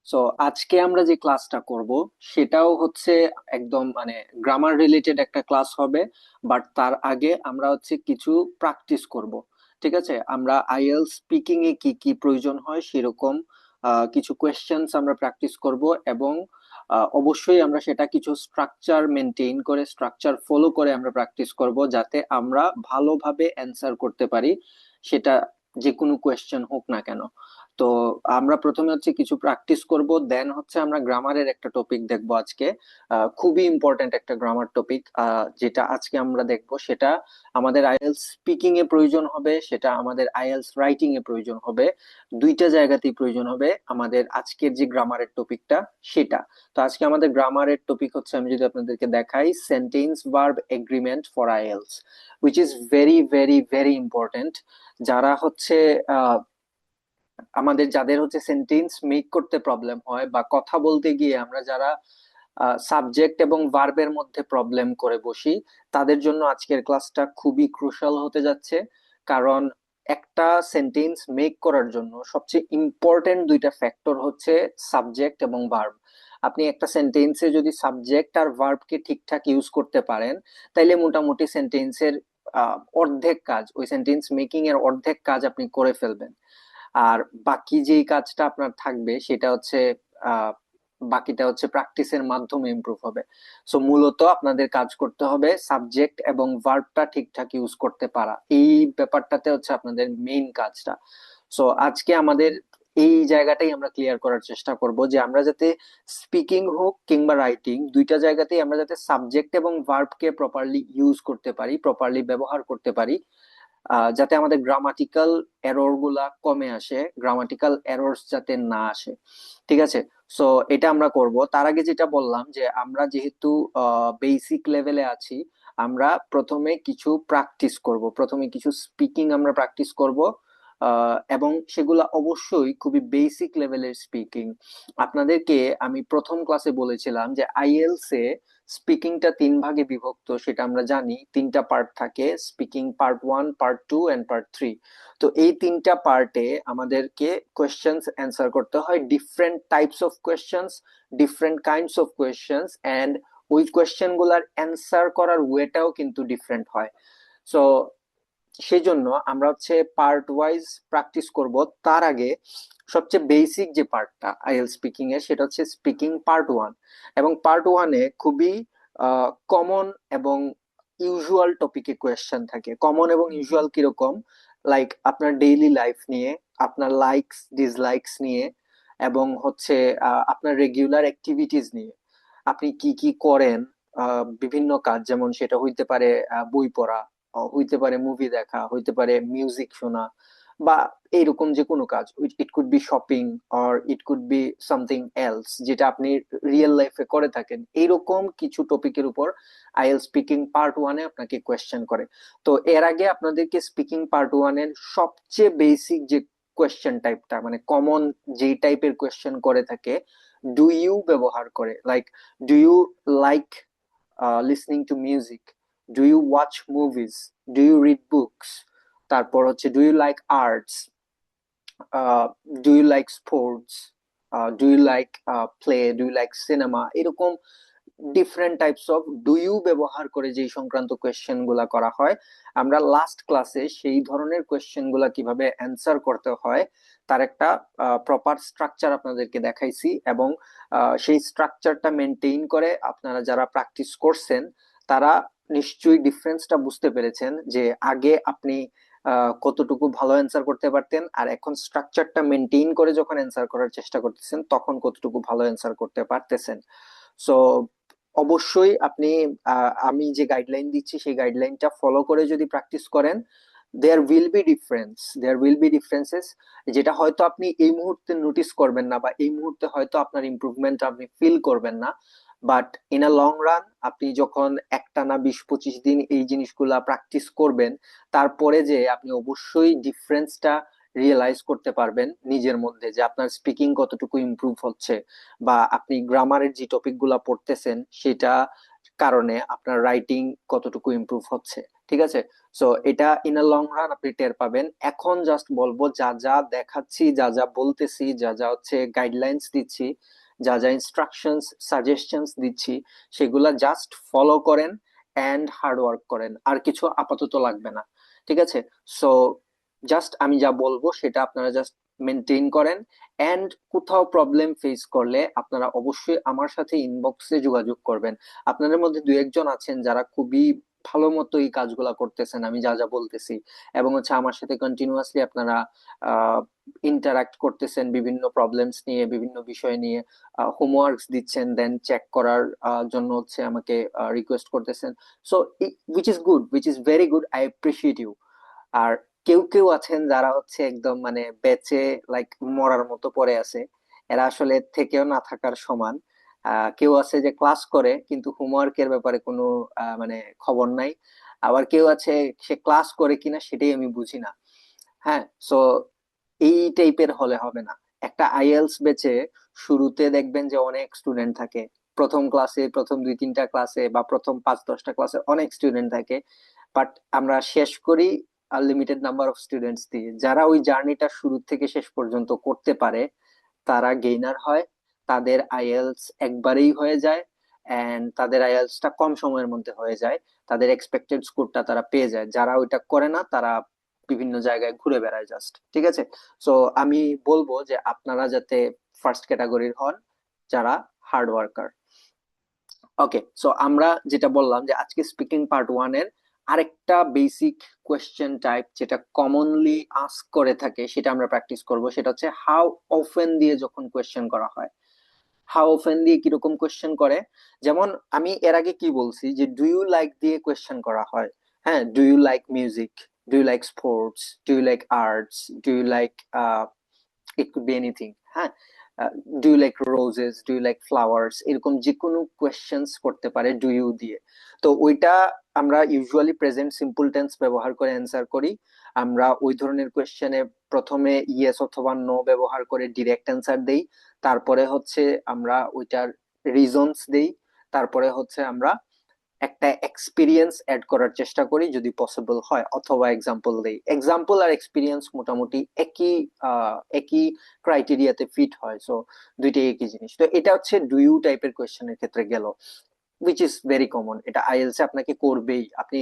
So আজকে আমরা যে ক্লাসটা করব সেটাও হচ্ছে একদম মানে গ্রামার রিলেটেড একটা ক্লাস হবে। বাট তার আগে আমরা হচ্ছে কিছু প্র্যাকটিস করব। ঠিক আছে, আমরা আইএলটিএস স্পিকিং এ কি কি প্রয়োজন হয় সেরকম কিছু কোয়েশ্চেন্স আমরা প্র্যাকটিস করব। এবং অবশ্যই আমরা সেটা কিছু স্ট্রাকচার মেনটেন করে স্ট্রাকচার ফলো করে আমরা প্র্যাকটিস করব, যাতে আমরা ভালোভাবে অ্যান্সার করতে পারি, সেটা যে কোনো কোয়েশ্চেন হোক না কেন। তো আমরা প্রথমে হচ্ছে কিছু প্র্যাকটিস করব, দেন হচ্ছে আমরা গ্রামারের একটা টপিক দেখবো আজকে। খুবই ইম্পর্ট্যান্ট একটা গ্রামার টপিক, যেটা আজকে আমরা দেখবো। সেটা আমাদের আইএলটিএস স্পিকিং এ প্রয়োজন হবে, সেটা আমাদের আইএলটিএস রাইটিং এ প্রয়োজন হবে। দুইটা জায়গাতেই প্রয়োজন হবে আমাদের আজকের যে গ্রামারের টপিকটা সেটা। তো আজকে আমাদের গ্রামারের টপিক হচ্ছে, আমি যদি আপনাদেরকে দেখাই, sentence verb agreement for IELTS, which is very very very important. যারা হচ্ছে যাদের হচ্ছে সেন্টেন্স মেক করতে প্রবলেম হয়, বা কথা বলতে গিয়ে আমরা যারা সাবজেক্ট এবং ভার্বের মধ্যে প্রবলেম করে বসি, তাদের জন্য আজকের ক্লাসটা খুবই ক্রুশাল হতে যাচ্ছে। কারণ একটা সেন্টেন্স মেক করার জন্য সবচেয়ে ইম্পর্টেন্ট দুইটা ফ্যাক্টর হচ্ছে সাবজেক্ট এবং ভার্ব। আপনি একটা সেন্টেন্সে যদি সাবজেক্ট আর ভার্বকে ঠিকঠাক ইউজ করতে পারেন, তাইলে মোটামুটি সেন্টেন্সের অর্ধেক কাজ, ওই সেন্টেন্স মেকিং এর অর্ধেক কাজ আপনি করে ফেলবেন। আর বাকি যেই কাজটা আপনার থাকবে সেটা হচ্ছে আহ বাকিটা হচ্ছে প্র্যাকটিসের মাধ্যমে ইমপ্রুভ হবে। সো মূলত আপনাদের কাজ করতে হবে সাবজেক্ট এবং ভার্বটা ঠিকঠাক ইউজ করতে পারা, এই ব্যাপারটাতে হচ্ছে আপনাদের মেইন কাজটা। সো আজকে আমাদের এই জায়গাটাই আমরা ক্লিয়ার করার চেষ্টা করব, যে আমরা যাতে স্পিকিং হোক কিংবা রাইটিং, দুইটা জায়গাতেই আমরা যাতে সাবজেক্ট এবং ভার্বকে প্রপারলি ইউজ করতে পারি, প্রপারলি ব্যবহার করতে পারি, যাতে আমাদের গ্রামাটিক্যাল এরর গুলা কমে আসে, গ্রামাটিক্যাল এরর্স যাতে না আসে। ঠিক আছে। সো এটা আমরা করব। তার আগে যেটা বললাম, যে আমরা যেহেতু বেসিক লেভেলে আছি, আমরা প্রথমে কিছু প্র্যাকটিস করব, প্রথমে কিছু স্পিকিং আমরা প্র্যাকটিস করব। এবং সেগুলা অবশ্যই খুবই বেসিক লেভেলের স্পিকিং। আপনাদেরকে আমি প্রথম ক্লাসে বলেছিলাম যে আইএলটিএস এ স্পিকিংটা তিন ভাগে বিভক্ত, সেটা আমরা জানি। তিনটা পার্ট থাকে, speaking part 1, part 2 and part 3। তো এই তিনটা পার্টে আমাদেরকে কোয়েশ্চেন্স অ্যান্সার করতে হয়, different types of questions, different kinds of questions, and ওই কোয়েশ্চেন গুলার অ্যান্সার করার ওয়েটাও কিন্তু ডিফারেন্ট হয়। সো সেই জন্য আমরা হচ্ছে পার্ট ওয়াইজ প্র্যাকটিস করব। তার আগে সবচেয়ে বেসিক যে পার্টটা আইএলটিএস স্পিকিং এর, সেটা হচ্ছে স্পিকিং পার্ট 1। এবং পার্ট 1-এ খুবই কমন এবং ইউজুয়াল টপিকে কোয়েশ্চেন থাকে। কমন এবং ইউজুয়াল কিরকম? লাইক আপনার ডেইলি লাইফ নিয়ে, আপনার লাইকস ডিসলাইকস নিয়ে, এবং হচ্ছে আপনার রেগুলার অ্যাক্টিভিটিস নিয়ে, আপনি কি কি করেন, বিভিন্ন কাজ, যেমন সেটা হইতে পারে বই পড়া, হইতে পারে মুভি দেখা, হইতে পারে মিউজিক শোনা, বা এইরকম যে কোনো কাজ। ইট could B shopping, or it could be something else, যেটা আপনি রিয়েল লাইফে করে থাকেন। এইরকম কিছু টপিকের উপর আইএলটিএস স্পিকিং পার্ট 1-এ আপনাকে কোয়েশ্চেন করে। তো এর আগে আপনাদেরকে স্পিকিং পার্ট 1-এর সবচেয়ে বেসিক যে কোয়েশ্চেন টাইপটা, মানে কমন যেই টাইপের কোয়েশ্চেন করে থাকে, ডু ইউ ব্যবহার করে, like do you like listening to music, do you watch movies, do you read books, তারপর হচ্ছে do you like arts, do you like sports, do you like play, do you like cinema, এরকম different types of do you ব্যবহার করে যেই সংক্রান্ত question গুলা করা হয়। আমরা লাস্ট ক্লাসে সেই ধরনের কোয়েশ্চেন গুলা কিভাবে অ্যান্সার করতে হয় তার একটা প্রপার স্ট্রাকচার আপনাদেরকে দেখাইছি। এবং সেই স্ট্রাকচারটা মেনটেইন করে আপনারা যারা প্র্যাকটিস করছেন, তারা নিশ্চয়ই ডিফারেন্সটা বুঝতে পেরেছেন, যে আগে আপনি কতটুকু ভালো অ্যান্সার করতে পারতেন, আর এখন স্ট্রাকচারটা মেনটেইন করে যখন অ্যান্সার করার চেষ্টা করতেছেন তখন কতটুকু ভালো অ্যান্সার করতে পারতেছেন। সো অবশ্যই আপনি আমি যে গাইডলাইন দিচ্ছি সেই গাইডলাইনটা ফলো করে যদি প্র্যাকটিস করেন, দেয়ার উইল বি ডিফারেন্সেস, যেটা হয়তো আপনি এই মুহূর্তে নোটিস করবেন না, বা এই মুহূর্তে হয়তো আপনার ইমপ্রুভমেন্ট আপনি ফিল করবেন না। But in a long run, আপনি যখন একটানা 20-25 দিন এই জিনিসগুলা প্র্যাকটিস করবেন, তারপরে যে আপনি অবশ্যই ডিফারেন্সটা রিয়েলাইজ করতে পারবেন নিজের মধ্যে, যে আপনার স্পিকিং কতটুকু ইমপ্রুভ হচ্ছে, বা আপনি গ্রামারের যে টপিক গুলা পড়তেছেন সেটা কারণে আপনার রাইটিং কতটুকু ইমপ্রুভ হচ্ছে। ঠিক আছে? সো এটা ইন আ লং রান আপনি টের পাবেন। এখন জাস্ট বলবো, যা যা দেখাচ্ছি, যা যা বলতেছি, যা যা হচ্ছে গাইডলাইন্স দিচ্ছি, যা যা ইনস্ট্রাকশনস সাজেশনস দিচ্ছি, সেগুলা জাস্ট ফলো করেন এন্ড হার্ড ওয়ার্ক করেন, আর কিছু আপাতত লাগবে না। ঠিক আছে? সো জাস্ট আমি যা বলবো সেটা আপনারা জাস্ট মেনটেন করেন। এন্ড কোথাও প্রবলেম ফেস করলে আপনারা অবশ্যই আমার সাথে ইনবক্সে যোগাযোগ করবেন। আপনাদের মধ্যে দু একজন আছেন যারা খুবই ভালো মতো এই কাজগুলা করতেছেন আমি যা যা বলতেছি, এবং হচ্ছে আমার সাথে কন্টিনিউয়াসলি আপনারা ইন্টারাক্ট করতেছেন বিভিন্ন প্রবলেমস নিয়ে, বিভিন্ন বিষয় নিয়ে হোমওয়ার্কস দিচ্ছেন, দেন চেক করার জন্য হচ্ছে আমাকে রিকোয়েস্ট করতেছেন। So which is good, which is very good, I appreciate you. আর কেউ কেউ আছেন যারা হচ্ছে একদম মানে বেঁচে লাইক মরার মতো পড়ে আছে, এরা আসলে থেকেও না থাকার সমান। কেউ আছে যে ক্লাস করে কিন্তু হোমওয়ার্কের ব্যাপারে কোনো মানে খবর নাই। আবার কেউ আছে সে ক্লাস করে কিনা সেটাই আমি বুঝি না। হ্যাঁ, সো এই টাইপের হলে হবে না। একটা আইএলস বেচে শুরুতে দেখবেন যে অনেক স্টুডেন্ট থাকে, প্রথম ক্লাসে, প্রথম 2-3টা ক্লাসে বা প্রথম 5-10টা ক্লাসে অনেক স্টুডেন্ট থাকে, বাট আমরা শেষ করি লিমিটেড নাম্বার অফ স্টুডেন্টস দিয়ে। যারা ওই জার্নিটা শুরু থেকে শেষ পর্যন্ত করতে পারে তারা গেইনার হয়, তাদের আইএলস একবারেই হয়ে যায়, এন্ড তাদের আইএলসটা কম সময়ের মধ্যে হয়ে যায়, তাদের এক্সপেক্টেড স্কোরটা তারা পেয়ে যায়। যারা ওইটা করে না তারা বিভিন্ন জায়গায় ঘুরে বেড়ায় জাস্ট। ঠিক আছে? সো আমি বলবো যে আপনারা যাতে ফার্স্ট ক্যাটাগরির হন, যারা হার্ড ওয়ার্কার। ওকে, সো আমরা যেটা বললাম যে আজকে স্পিকিং পার্ট ওয়ান এর আরেকটা বেসিক কোয়েশ্চেন টাইপ যেটা কমনলি আস্ক করে থাকে সেটা আমরা প্র্যাকটিস করব। সেটা হচ্ছে হাউ অফেন দিয়ে যখন কোয়েশ্চেন করা হয়। হাউ অফেন দিয়ে কিরকম কোয়েশ্চেন করে? যেমন আমি এর আগে কি বলছি যে ডু ইউ লাইক দিয়ে কোয়েশ্চেন করা হয়। হ্যাঁ, do you like music, do you like sports, do you like arts, do you like, it could be anything. হ্যাঁ, do you like roses, do you like flowers, এরকম যে কোনো questions করতে পারে ডু ইউ দিয়ে। তো ওইটা আমরা ইউজুয়ালি প্রেজেন্ট সিম্পল টেন্স ব্যবহার করে অ্যান্সার করি। আমরা ওই ধরনের কোয়েশ্চেনে প্রথমে ইয়েস অথবা নো ব্যবহার করে ডিরেক্ট অ্যান্সার দেই, তারপরে হচ্ছে আমরা ওইটার রিজনস দেই, তারপরে হচ্ছে আমরা একটা এক্সপিরিয়েন্স অ্যাড করার চেষ্টা করি যদি পসিবল হয়, অথবা এক্সাম্পল দেই। এক্সাম্পল আর এক্সপিরিয়েন্স মোটামুটি একই ক্রাইটেরিয়াতে ফিট হয়, সো দুইটাই একই জিনিস। তো এটা হচ্ছে ডু ইউ টাইপের কোয়েশ্চেনের ক্ষেত্রে গেল, উইচ ইজ ভেরি কমন। এটা আইএলস এ আপনাকে করবেই। আপনি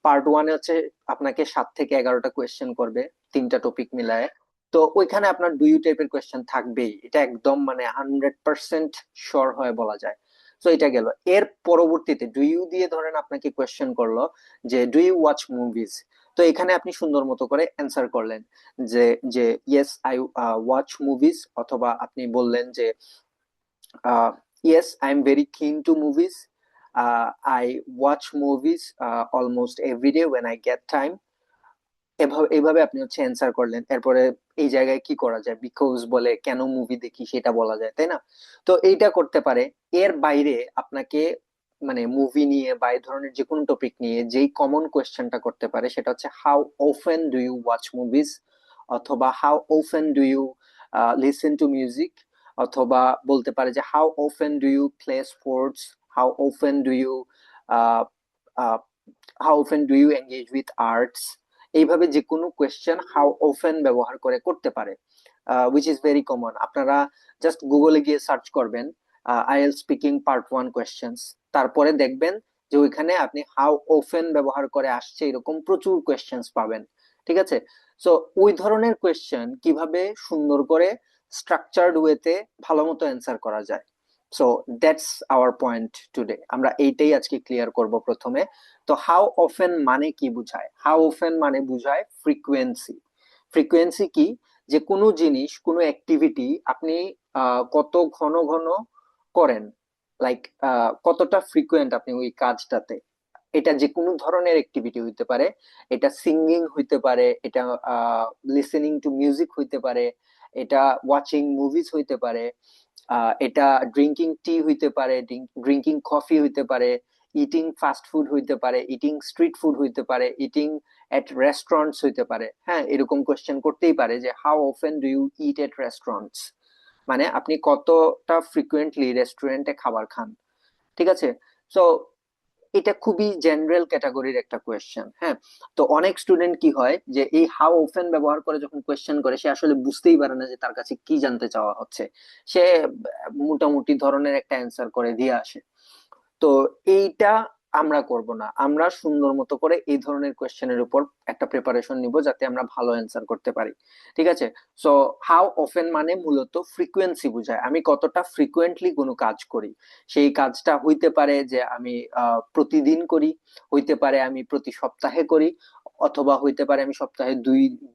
পার্ট ওয়ানে হচ্ছে আপনাকে 7 থেকে 11টা কোয়েশ্চেন করবে, 3টা টপিক মিলায়। তো ওইখানে আপনার ডু ইউ টাইপের কোয়েশ্চেন থাকবেই, এটা একদম মানে 100% শিওর হয়ে বলা যায়। তো এটা গেল। এর পরবর্তীতে ডু ইউ দিয়ে ধরেন আপনাকে কোয়েশ্চেন করলো যে ডু ইউ ওয়াচ মুভিজ। তো এখানে আপনি সুন্দর মতো করে অ্যান্সার করলেন যে যে ইয়েস আই ওয়াচ মুভিজ, অথবা আপনি বললেন যে yes, I'm very keen to movies. I watch movies almost every day when I get time. এভাবে এভাবে আপনি হচ্ছে অ্যান্সার করলেন। এরপরে এই জায়গায় কি করা যায়, বিকজ বলে কেন মুভি দেখি সেটা বলা যায়, তাই না? তো এইটা করতে পারে। এর বাইরে আপনাকে মানে মুভি নিয়ে বা এই ধরনের যে কোনো টপিক নিয়ে যেই কমন কোয়েশ্চেনটা করতে পারে সেটা হচ্ছে how often do you watch movies, অথবা how often do you listen to music, অথবা বলতে পারে যে how often do you play sports, how often do you how often do you engage with arts. এইভাবে যে কোনো কোয়েশ্চেন হাউ অফেন ব্যবহার করে করতে পারে, উইচ ইজ ভেরি কমন। আপনারা জাস্ট গুগলে গিয়ে সার্চ করবেন IELTS speaking part one questions, তারপরে দেখবেন যে ওইখানে আপনি হাউ অফেন ব্যবহার করে আসছে এরকম প্রচুর কোয়েশ্চেন্স পাবেন। ঠিক আছে? সো ওই ধরনের কোয়েশ্চেন কিভাবে সুন্দর করে স্ট্রাকচার্ড ওয়েতে ভালো মতো অ্যান্সার করা যায়। So that's our point today. আমরা এইটাই আজকে ক্লিয়ার করব প্রথমে। তো হাউ অফেন মানে কি বুঝায়? হাউ অফেন মানে বুঝায় ফ্রিকোয়েন্সি। ফ্রিকোয়েন্সি কি? যে কোনো জিনিস, কোনো অ্যাক্টিভিটি আপনি কত ঘন ঘন করেন, লাইক কতটা ফ্রিকোয়েন্ট আপনি ওই কাজটাতে। এটা যে কোনো ধরনের অ্যাক্টিভিটি হইতে পারে, এটা সিঙ্গিং হইতে পারে, এটা লিসেনিং টু মিউজিক হইতে পারে, এটা ওয়াচিং মুভিজ হইতে পারে, এটা ড্রিঙ্কিং টি হইতে পারে, ড্রিঙ্কিং কফি হইতে পারে, ইটিং ফাস্ট ফুড হইতে পারে, ইটিং স্ট্রিট ফুড হইতে পারে, ইটিং এট রেস্টুরেন্টস হইতে পারে। হ্যাঁ, এরকম কোয়েশ্চেন করতেই পারে যে how often do you eat at restaurants, মানে আপনি কতটা ফ্রিকুয়েন্টলি রেস্টুরেন্টে খাবার খান। ঠিক আছে? সো এটা খুবই জেনারেল ক্যাটাগরির একটা কোয়েশ্চেন। হ্যাঁ, তো অনেক স্টুডেন্ট কি হয় যে এই হাউ অফেন ব্যবহার করে যখন কোয়েশ্চেন করে, সে আসলে বুঝতেই পারে না যে তার কাছে কি জানতে চাওয়া হচ্ছে। সে মোটামুটি ধরনের একটা অ্যান্সার করে দিয়ে আসে। তো এইটা আমরা করব না, আমরা সুন্দর মতো করে এই ধরনের কোয়েশ্চেনের উপর একটা প্রিপারেশন নিব যাতে আমরা ভালো অ্যান্সার করতে পারি। ঠিক আছে। সো হাউ অফেন মানে মূলত ফ্রিকোয়েন্সি বোঝায়, আমি কতটা ফ্রিকোয়েন্টলি কোনো কাজ করি। সেই কাজটা হইতে পারে যে আমি প্রতিদিন করি, হইতে পারে আমি প্রতি সপ্তাহে করি, অথবা হইতে পারে আমি সপ্তাহে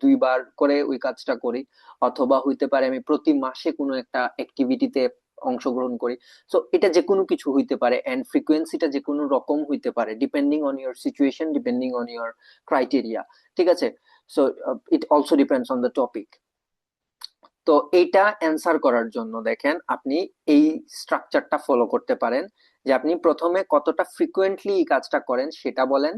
দুইবার করে ওই কাজটা করি, অথবা হইতে পারে আমি প্রতি মাসে কোনো একটা অ্যাক্টিভিটিতে অংশগ্রহণ করি। সো এটা যে কোনো কিছু হইতে পারে, এন্ড ফ্রিকোয়েন্সিটা যে কোনো রকম হইতে পারে, depending on your situation, depending on your criteria. ঠিক আছে। So it also depends on the topic. তো এইটা অ্যান্সার করার জন্য দেখেন আপনি এই স্ট্রাকচারটা ফলো করতে পারেন, যে আপনি প্রথমে কতটা ফ্রিকোয়েন্টলি এই কাজটা করেন সেটা বলেন,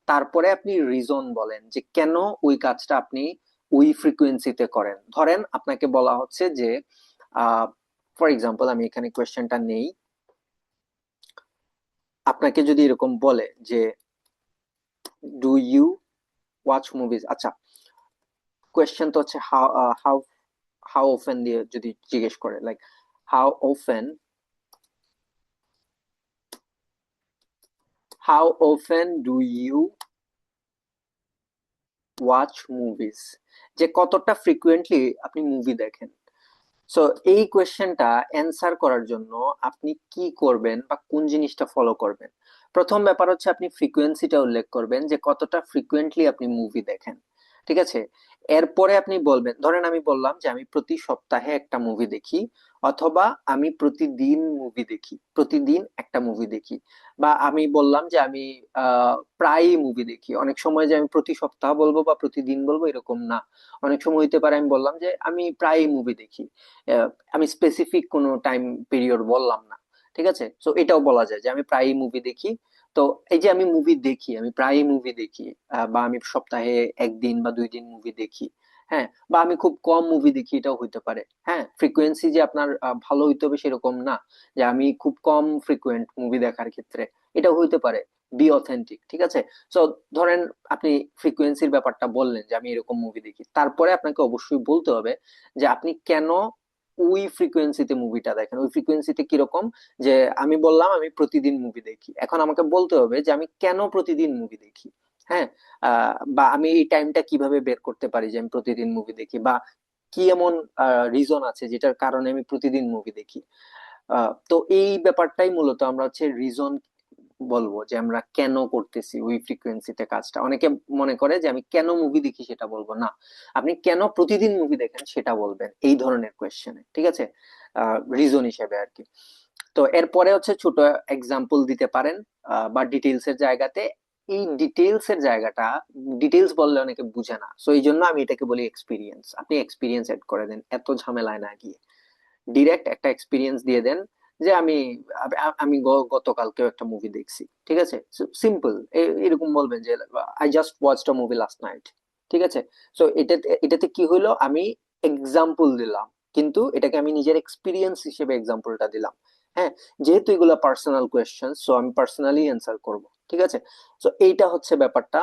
তারপরে আপনি রিজন বলেন যে কেন ওই কাজটা আপনি ওই ফ্রিকোয়েন্সিতে করেন। ধরেন আপনাকে বলা হচ্ছে যে ফর এক্সাম্পল আমি এখানে কোয়েশ্চেনটা নেই, আপনাকে যদি এরকম বলে যে ডু ইউ ওয়াচ মুভিজ, আচ্ছা কোয়েশ্চেন তো হচ্ছে হাউ হাউ হাউ অফেন দিয়ে যদি জিজ্ঞেস করে, like how often how often do you watch movies, যে কতটা ফ্রিকুয়েন্টলি আপনি মুভি দেখেন। সো এই কোয়েশ্চেনটা অ্যান্সার করার জন্য আপনি কি করবেন বা কোন জিনিসটা ফলো করবেন? প্রথম ব্যাপার হচ্ছে আপনি ফ্রিকোয়েন্সিটা উল্লেখ করবেন যে কতটা ফ্রিকোয়েন্টলি আপনি মুভি দেখেন। ঠিক আছে। এরপরে আপনি বলবেন, ধরেন আমি বললাম যে আমি প্রতি সপ্তাহে একটা মুভি দেখি, অথবা আমি প্রতিদিন মুভি দেখি, প্রতিদিন একটা মুভি দেখি, বা আমি বললাম যে আমি প্রায় মুভি দেখি। অনেক সময় যে আমি প্রতি সপ্তাহ বলবো বা প্রতিদিন বলবো এরকম না, অনেক সময় হইতে পারে আমি বললাম যে আমি প্রায় মুভি দেখি, আহ, আমি স্পেসিফিক কোনো টাইম পিরিয়ড বললাম না। ঠিক আছে। তো এটাও বলা যায় যে আমি প্রায়ই মুভি দেখি। তো এই যে আমি মুভি দেখি, আমি প্রায়ই মুভি দেখি, বা আমি সপ্তাহে একদিন বা 2 দিন মুভি দেখি। হ্যাঁ, বা আমি খুব কম মুভি দেখি, এটাও হইতে পারে। হ্যাঁ, ফ্রিকোয়েন্সি যে আপনার ভালো হইতে হবে সেরকম না, যে আমি খুব কম ফ্রিকোয়েন্ট মুভি দেখার ক্ষেত্রে, এটাও হইতে পারে। Be authentic. ঠিক আছে। তো ধরেন আপনি ফ্রিকোয়েন্সির ব্যাপারটা বললেন যে আমি এরকম মুভি দেখি, তারপরে আপনাকে অবশ্যই বলতে হবে যে আপনি কেন ওই ফ্রিকোয়েন্সিতে মুভিটা দেখেন। ওই ফ্রিকোয়েন্সিতে কিরকম, যে আমি বললাম আমি প্রতিদিন মুভি দেখি, এখন আমাকে বলতে হবে যে আমি কেন প্রতিদিন মুভি দেখি। হ্যাঁ, বা আমি এই টাইমটা কিভাবে বের করতে পারি যে আমি প্রতিদিন মুভি দেখি, বা কি এমন রিজন আছে যেটার কারণে আমি প্রতিদিন মুভি দেখি। তো এই ব্যাপারটাই মূলত আমরা হচ্ছে রিজন বলবো, যে আমরা কেন করতেছি ওই ফ্রিকোয়েন্সিতে কাজটা। অনেকে মনে করে যে আমি কেন মুভি দেখি সেটা বলবো না, আপনি কেন প্রতিদিন মুভি দেখেন সেটা বলবেন এই ধরনের কোয়েশ্চেনে। ঠিক আছে, রিজন হিসেবে আর কি। তো এরপরে হচ্ছে ছোট এক্সাম্পল দিতে পারেন, বা ডিটেইলস এর জায়গাতে। এই ডিটেইলস এর জায়গাটা, ডিটেইলস বললে অনেকে বুঝে না, সো এই জন্য আমি এটাকে বলি এক্সপিরিয়েন্স। আপনি এক্সপিরিয়েন্স এড করে দেন, এত ঝামেলায় না গিয়ে ডিরেক্ট একটা এক্সপিরিয়েন্স দিয়ে দেন, যে আমি গতকালকেও একটা মুভি দেখছি। ঠিক আছে, সিম্পল এরকম বলবেন যে I just watched a movie last night. ঠিক আছে। সো এটাতে কি হইলো, আমি এক্সাম্পল দিলাম, কিন্তু এটাকে আমি নিজের এক্সপিরিয়েন্স হিসেবে এক্সাম্পলটা দিলাম। হ্যাঁ, যেহেতু এগুলো পার্সোনাল কোয়েশ্চেন, সো আমি পার্সোনালি অ্যান্সার করব। ঠিক আছে। সো এইটা হচ্ছে ব্যাপারটা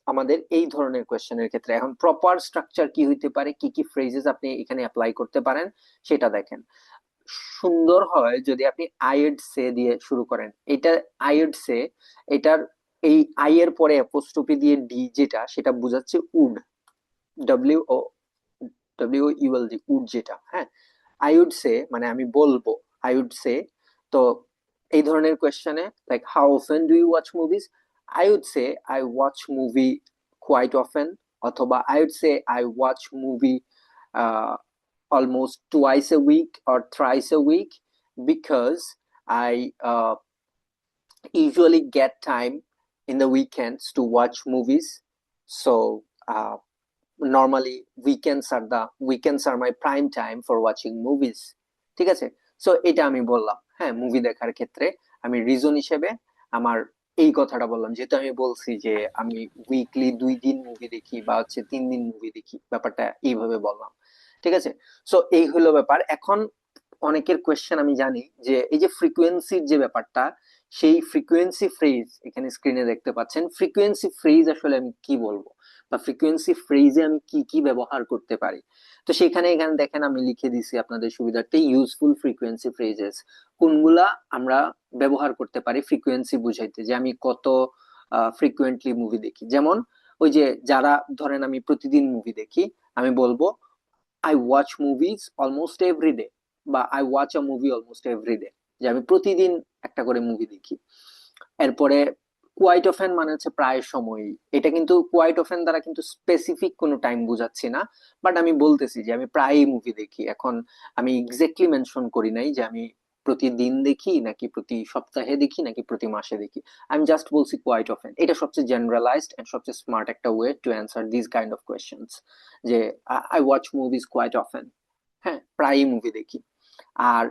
আমাদের এই ধরনের কোয়েশ্চেনের ক্ষেত্রে। এখন প্রপার স্ট্রাকচার কি হইতে পারে, কি কি ফ্রেজেস আপনি এখানে অ্যাপ্লাই করতে পারেন সেটা দেখেন। সুন্দর হয় যদি আপনি আইড সে দিয়ে শুরু করেন। এটা আইড সে, এটার এই আই এর পরে অ্যাপোস্ট্রোফি দিয়ে ডি যেটা, সেটা বোঝাচ্ছে would, W O U L D, would যেটা। হ্যাঁ, আই উড সে মানে আমি বলবো, আই উড সে। তো এই ধরনের কোয়েশ্চেনে like how often do you watch movies, I would say I watch movie quite often, অথবা I would say I watch movie almost twice a week or thrice a week, because I usually get time in the weekends to watch movies. So normally weekends are my prime time for watching movies. ঠিক আছে। So এটা আমি বললাম, হ্যাঁ, movie দেখার ক্ষেত্রে আমি reason হিসেবে আমার এই কথাটা বললাম, যেহেতু আমি বলছি যে আমি উইকলি 2 দিন মুভি দেখি বা হচ্ছে 3 দিন মুভি দেখি, ব্যাপারটা এইভাবে বললাম। ঠিক আছে। সো এই হলো ব্যাপার। এখন অনেকের কোয়েশ্চেন আমি জানি যে এই যে ফ্রিকোয়েন্সির যে ব্যাপারটা, সেই ফ্রিকোয়েন্সি ফ্রেজ এখানে স্ক্রিনে দেখতে পাচ্ছেন। ফ্রিকোয়েন্সি ফ্রেজ আসলে আমি কি বলবো, বা ফ্রিকোয়েন্সি ফ্রেজে আমি কি কি ব্যবহার করতে পারি। তো সেখানে এখানে দেখেন আমি লিখে দিছি আপনাদের সুবিধার্থে ইউজফুল ফ্রিকোয়েন্সি ফ্রেজেস, কোনগুলা আমরা ব্যবহার করতে পারি ফ্রিকোয়েন্সি বুঝাইতে, যে আমি কত ফ্রিকুয়েন্টলি মুভি দেখি। যেমন ওই যে যারা ধরেন আমি প্রতিদিন মুভি দেখি, আমি বলবো I watch movies almost every day, বা I watch a movie almost every day, যে আমি প্রতিদিন একটা করে মুভি দেখি। এরপরে কোয়াইট অফেন মানে হচ্ছে প্রায় সময়ই। এটা কিন্তু কোয়াইট অফেন দ্বারা কিন্তু স্পেসিফিক কোনো টাইম বোঝাচ্ছি না, বাট আমি বলতেছি যে আমি প্রায়ই মুভি দেখি। এখন আমি এক্স্যাক্টলি মেনশন করি নাই যে আমি প্রতিদিন দেখি নাকি প্রতি সপ্তাহে দেখি নাকি প্রতি মাসে দেখি, আমি জাস্ট বলছি কোয়াইট অফেন। এটা সবচেয়ে জেনারেলাইজড এন্ড সবচেয়ে স্মার্ট একটা way to answer this kind of questions, যে I watch movies quite often, হ্যাঁ প্রায়ই মুভি দেখি। আর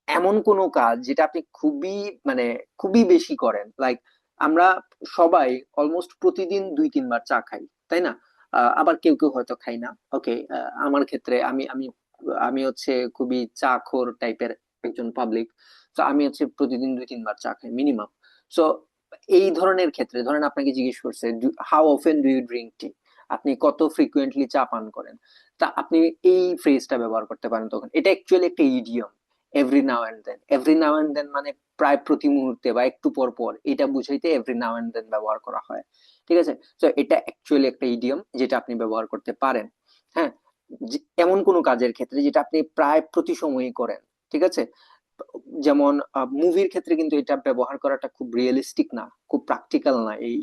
এমন কোনো কাজ যেটা আপনি খুবই মানে খুবই বেশি করেন, লাইক আমরা সবাই অলমোস্ট প্রতিদিন 2-3 বার চা খাই, তাই না? আবার কেউ কেউ হয়তো খাই না। ওকে, আমার ক্ষেত্রে আমি আমি আমি হচ্ছে খুবই চাখোর টাইপের একজন পাবলিক। তো আমি হচ্ছে প্রতিদিন 2-3 বার চা খাই মিনিমাম। সো এই ধরনের ক্ষেত্রে ধরেন আপনাকে জিজ্ঞেস করছে how often do you drink tea, আপনি কত ফ্রিকুয়েন্টলি চা পান করেন, তা আপনি এই ফ্রেজটা ব্যবহার করতে পারেন। তখন এটা অ্যাকচুয়ালি একটা idiom, every now and then. Every now and then মানে প্রায় প্রতি মুহূর্তে বা একটু পর পর, এটা বুঝাইতে এভরি নাও এন্ড দেন ব্যবহার করা হয়। ঠিক আছে, তো এটা অ্যাকচুয়ালি একটা ইডিয়ম যেটা আপনি ব্যবহার করতে পারেন। হ্যাঁ, এমন কোনো কাজের ক্ষেত্রে যেটা আপনি প্রায় প্রতি সময়ই করেন। ঠিক আছে, যেমন মুভির ক্ষেত্রে কিন্তু এটা ব্যবহার করাটা খুব রিয়েলিস্টিক না, খুব প্র্যাকটিক্যাল না এই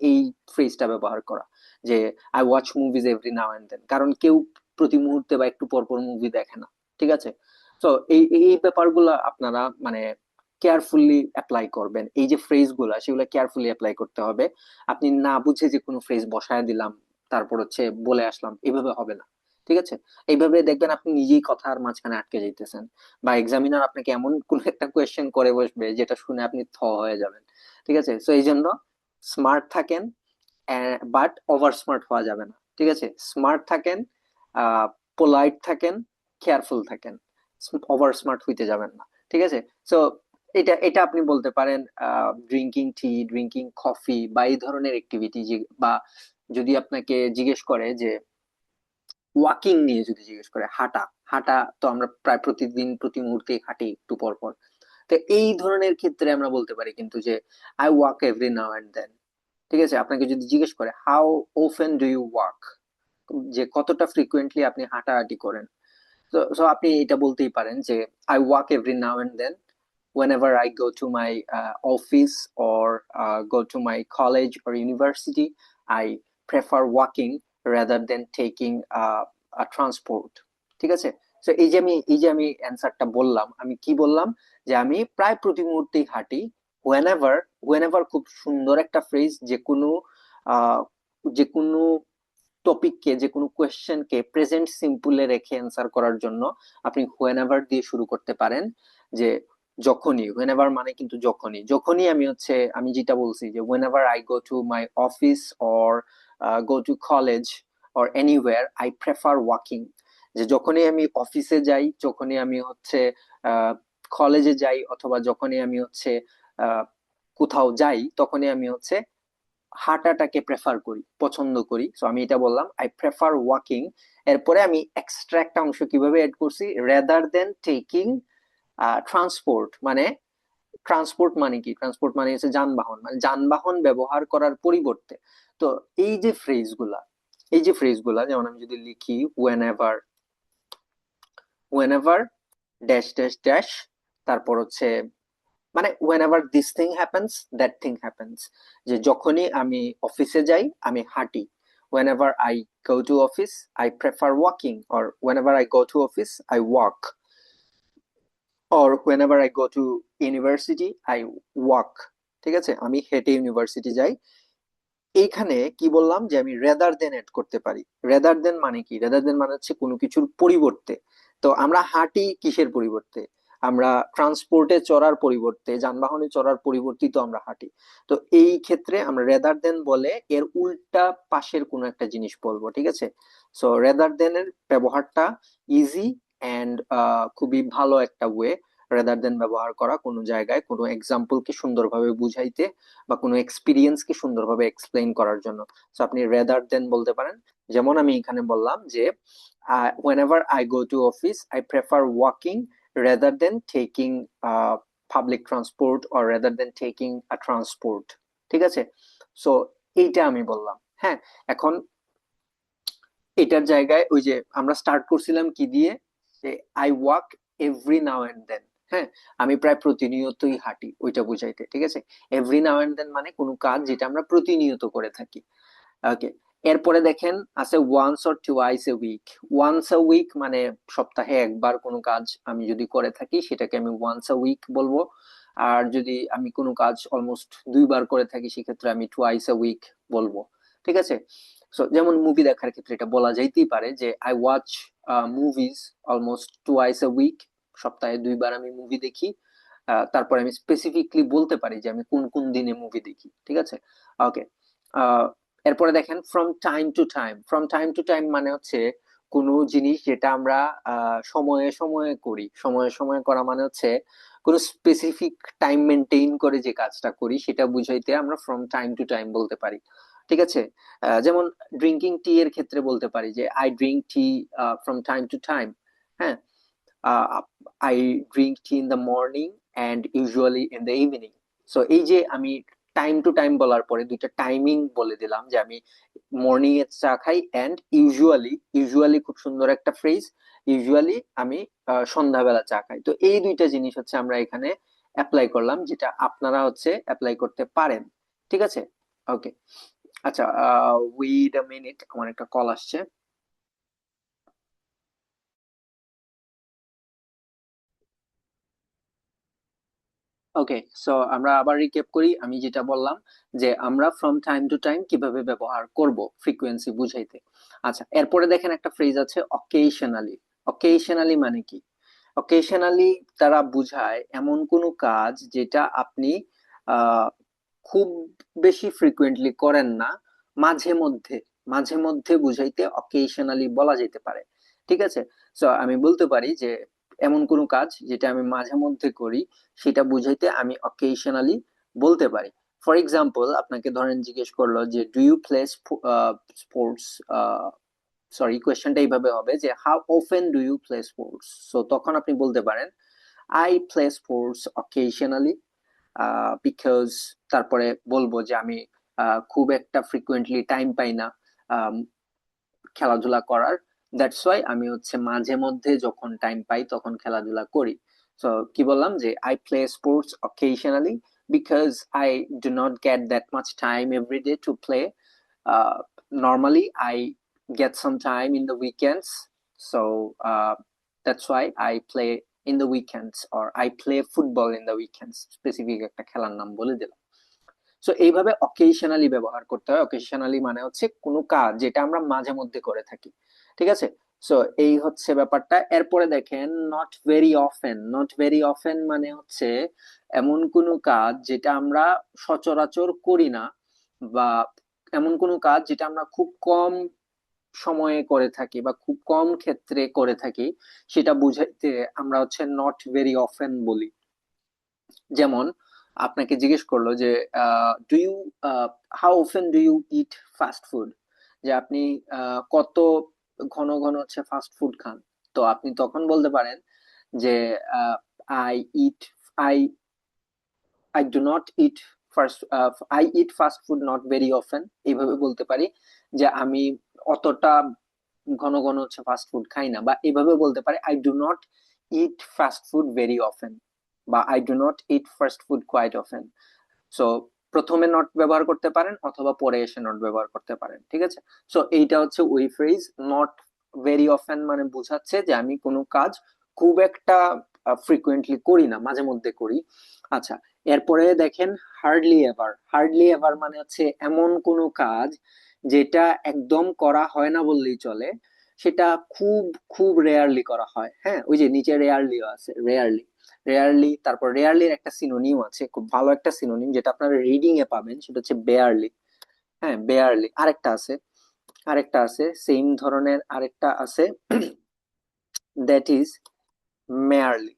এই ফ্রেজটা ব্যবহার করা, যে I watch movies every now and then, কারণ কেউ প্রতি মুহূর্তে বা একটু পর পর মুভি দেখে না। ঠিক আছে, তো এই এই ব্যাপারগুলো আপনারা মানে কেয়ারফুলি অ্যাপ্লাই করবেন। এই যে ফ্রেজ গুলা সেগুলো কেয়ারফুলি অ্যাপ্লাই করতে হবে। আপনি না বুঝে যে কোনো ফ্রেজ বসায় দিলাম তারপর হচ্ছে বলে আসলাম, এভাবে হবে না। ঠিক আছে, এইভাবে দেখবেন আপনি নিজেই কথার মাঝখানে আটকে যাইতেছেন, বা এক্সামিনার আপনাকে এমন কোন একটা কোয়েশ্চেন করে বসবে যেটা শুনে আপনি হয়ে যাবেন। ঠিক আছে, তো এই জন্য স্মার্ট থাকেন, বাট ওভার স্মার্ট হওয়া যাবে না। ঠিক আছে, স্মার্ট থাকেন, পোলাইট থাকেন, কেয়ারফুল থাকেন, ওভার স্মার্ট হইতে যাবেন না। ঠিক আছে, সো এটা এটা আপনি বলতে পারেন ড্রিঙ্কিং টি, ড্রিঙ্কিং কফি বা এই ধরনের অ্যাক্টিভিটি। বা যদি আপনাকে জিজ্ঞেস করে যে ওয়াকিং নিয়ে যদি জিজ্ঞেস করে, হাঁটা, হাঁটা তো আমরা প্রায় প্রতিদিন প্রতি মুহূর্তে হাঁটি একটু পর পর। তো এই ধরনের ক্ষেত্রে আমরা বলতে পারি কিন্তু যে I walk every now and then. ঠিক আছে, আপনাকে যদি জিজ্ঞেস করে how often do you walk, যে কতটা ফ্রিকুয়েন্টলি আপনি হাঁটাহাঁটি করেন, তো আপনি এটা বলতেই পারেন যে I walk every now and then whenever I go to my office or go to my college or university. I prefer walking rather than taking a transport. ঠিক আছে, তো এই যে আমি অ্যান্সারটা বললাম, আমি কি বললাম, যে আমি প্রায় প্রতি মুহূর্তেই হাঁটি। whenever, whenever খুব সুন্দর একটা ফ্রেজ, যে কোনো আহ যে কোনো টপিককে, যে কোনো কোয়েশ্চেনকে প্রেজেন্ট সিম্পলে রেখে অ্যান্সার করার জন্য আপনি হোয়েনেভার দিয়ে শুরু করতে পারেন। যে যখনই, হোয়েনেভার মানে কিন্তু যখনই, যখনই আমি হচ্ছে আমি যেটা বলছি যে হোয়েনেভার I go to my office or go to college or anywhere I prefer walking, যে যখনই আমি অফিসে যাই, যখনই আমি হচ্ছে কলেজে যাই, অথবা যখনই আমি হচ্ছে আহ কোথাও যাই, তখনই আমি হচ্ছে হাঁটাটাকে প্রেফার করি, পছন্দ করি। সো আমি এটা বললাম আই প্রেফার ওয়াকিং। এরপরে আমি এক্সট্রা একটা অংশ কিভাবে এড করছি, রেদার দেন টেকিং ট্রান্সপোর্ট। মানে ট্রান্সপোর্ট মানে কি, ট্রান্সপোর্ট মানে হচ্ছে যানবাহন, মানে যানবাহন ব্যবহার করার পরিবর্তে। তো এই যে ফ্রেজ গুলা, এই যে ফ্রেজ গুলা, যেমন আমি যদি লিখি whenever, whenever dash dash dash, তারপর হচ্ছে মানে whenever this thing happens that thing happens, যে যখনই আমি অফিসে যাই আমি হাঁটি, whenever I go to office I prefer walking, or whenever I go to office I walk, or whenever I go to university I walk। ঠিক আছে, আমি হেঁটে ইউনিভার্সিটি যাই। এইখানে কি বললাম, যে আমি রেদার দেন এড করতে পারি। রেদার দেন মানে কি, রেদার দেন মানে হচ্ছে কোনো কিছুর পরিবর্তে। তো আমরা হাঁটি কিসের পরিবর্তে, আমরা ট্রান্সপোর্টে চড়ার পরিবর্তে, যানবাহনে চড়ার পরিবর্তে তো আমরা হাঁটি। তো এই ক্ষেত্রে আমরা রেদার দেন বলে এর উল্টা পাশের কোনো একটা জিনিস বলবো। ঠিক আছে, সো রেদার দেন এর ব্যবহারটা ইজি এন্ড খুবই ভালো একটা ওয়ে রেদার দেন ব্যবহার করা কোনো জায়গায় কোনো এক্সাম্পলকে সুন্দরভাবে বুঝাইতে বা কোনো এক্সপিরিয়েন্সকে সুন্দরভাবে এক্সপ্লেইন করার জন্য। তো আপনি রেদার দেন বলতে পারেন। যেমন আমি এখানে বললাম যে whenever I go to office I prefer walking rather than taking public transport or rather than taking a transport। ঠিক আছে, সো এইটা আমি বললাম। হ্যাঁ, এখন এটার জায়গায় ওই যে আমরা স্টার্ট করছিলাম কি দিয়ে, যে I walk every now and then. হ্যাঁ, আমি প্রায় প্রতিনিয়তই হাঁটি, ওইটা বুঝাইতে। ঠিক আছে, এভরি নাও এন্ড দেন মানে কোনো কাজ যেটা আমরা প্রতিনিয়ত করে থাকি। ওকে, এরপরে দেখেন আছে once or twice a week. Once a week মানে সপ্তাহে একবার কোনো কাজ আমি যদি করে থাকি সেটাকে আমি ওয়ান্স আ উইক বলবো। আর যদি আমি কোনো কাজ অলমোস্ট 2বার করে থাকি সেক্ষেত্রে আমি টুয়াইস আ উইক বলবো। ঠিক আছে, সো যেমন মুভি দেখার ক্ষেত্রে এটা বলা যাইতেই পারে যে I watch movies almost twice a week. সপ্তাহে 2বার আমি মুভি দেখি। তারপরে আমি স্পেসিফিকলি বলতে পারি যে আমি কোন কোন দিনে মুভি দেখি। ঠিক আছে, ওকে। এরপরে দেখেন from time to time. From time to time মানে হচ্ছে কোনো জিনিস যেটা আমরা সময়ে সময়ে করি। সময়ে সময়ে করা মানে হচ্ছে কোনো স্পেসিফিক টাইম মেনটেইন করে যে কাজটা করি সেটা বুঝাইতে আমরা ফ্রম টাইম টু টাইম বলতে পারি। ঠিক আছে, যেমন ড্রিঙ্কিং টি এর ক্ষেত্রে বলতে পারি যে I drink tea from time to time. হ্যাঁ, I drink tea in the morning and usually in the evening. So এই যে আমি টাইম টু টাইম বলার পরে দুইটা টাইমিং বলে দিলাম যে আমি মর্নিং এ চা খাই অ্যান্ড ইউজুয়ালি। ইউজুয়ালি খুব সুন্দর একটা ফ্রেজ। ইউজুয়ালি আমি সন্ধ্যাবেলা চা খাই। তো এই দুইটা জিনিস হচ্ছে আমরা এখানে অ্যাপ্লাই করলাম, যেটা আপনারা হচ্ছে অ্যাপ্লাই করতে পারেন। ঠিক আছে, ওকে। আচ্ছা, ওয়েট আ মিনিট, আমার একটা কল আসছে। ওকে, সো আমরা আবার রিক্যাপ করি। আমি যেটা বললাম যে আমরা ফ্রম টাইম টু টাইম কিভাবে ব্যবহার করব ফ্রিকোয়েন্সি বুঝাইতে। আচ্ছা, এরপরে দেখেন একটা ফ্রেজ আছে অকেশনালি। অকেশনালি মানে কি? অকেশনালি তারা বুঝায় এমন কোনো কাজ যেটা আপনি আহ খুব বেশি ফ্রিকুয়েন্টলি করেন না, মাঝে মধ্যে। মাঝে মধ্যে বুঝাইতে অকেশনালি বলা যেতে পারে। ঠিক আছে, সো আমি বলতে পারি যে এমন কোনো কাজ যেটা আমি মাঝে মধ্যে করি সেটা বুঝাইতে আমি অকেশনালি বলতে পারি। ফর এক্সাম্পল, আপনাকে ধরেন জিজ্ঞেস করলো যে do you play sports. Sorry, কোয়েশ্চেনটা এইভাবে হবে যে how often do you play sports. So তখন আপনি বলতে পারেন I play sports occasionally, because তারপরে বলবো যে আমি খুব একটা ফ্রিকুয়েন্টলি টাইম পাই না খেলাধুলা করার। দ্যাটস ওয়াই আমি হচ্ছে মাঝে মধ্যে যখন টাইম পাই তখন খেলাধুলা করি। সো কি বললাম যে I play sports occasionally because I do not get that much time every day to play. Normally I get some time in the weekends, so that's why I play in the weekends, or I play football in the weekends, specific একটা খেলার নাম বলে দিলাম। So এইভাবে occasionally ব্যবহার করতে হয়। Occasionally মানে হচ্ছে কোনো কাজ যেটা আমরা মাঝে মধ্যে করে থাকি। ঠিক আছে, সো এই হচ্ছে ব্যাপারটা। এরপরে দেখেন not very often. Not very often মানে হচ্ছে এমন কোনো কাজ যেটা আমরা সচরাচর করি না, বা এমন কোনো কাজ যেটা আমরা খুব কম সময়ে করে থাকি বা খুব কম ক্ষেত্রে করে থাকি, সেটা বুঝাইতে আমরা হচ্ছে নট ভেরি অফেন বলি। যেমন আপনাকে জিজ্ঞেস করলো যে do you how often do you eat fast food, যে আপনি কত ঘন ঘন হচ্ছে ফাস্ট ফুড খান। তো আপনি তখন বলতে পারেন যে I it I I do not it first I eat fast food not very often. এইভাবে বলতে পারি যে আমি অতটা ঘন ঘন হচ্ছে ফাস্ট ফুড খাই না, বা এইভাবে বলতে পারি I do not eat fast food very often, বা I do not eat fast food quite often. So প্রথমে নট ব্যবহার করতে পারেন অথবা পরে এসে নট ব্যবহার করতে পারেন। ঠিক আছে, সো এইটা হচ্ছে ওই ফ্রেজ। নট ভেরি অফেন মানে বোঝাচ্ছে যে আমি কোনো কাজ খুব একটা ফ্রিকুয়েন্টলি করি না, মাঝে মধ্যে করি। আচ্ছা, এরপরে দেখেন হার্ডলি এভার। হার্ডলি এভার মানে হচ্ছে এমন কোনো কাজ যেটা একদম করা হয় না বললেই চলে, সেটা খুব খুব রেয়ারলি করা হয়। হ্যাঁ, ওই যে নিচে রেয়ারলিও আছে, রেয়ারলি। রেয়ারলি, তারপর রেয়ারলির একটা সিনোনিম আছে, খুব ভালো একটা সিনোনিম যেটা আপনারা রিডিং এ পাবেন, সেটা হচ্ছে বেয়ারলি। হ্যাঁ, বেয়ারলি। আরেকটা আছে, আরেকটা আছে সেম ধরনের আরেকটা আছে, that is merely.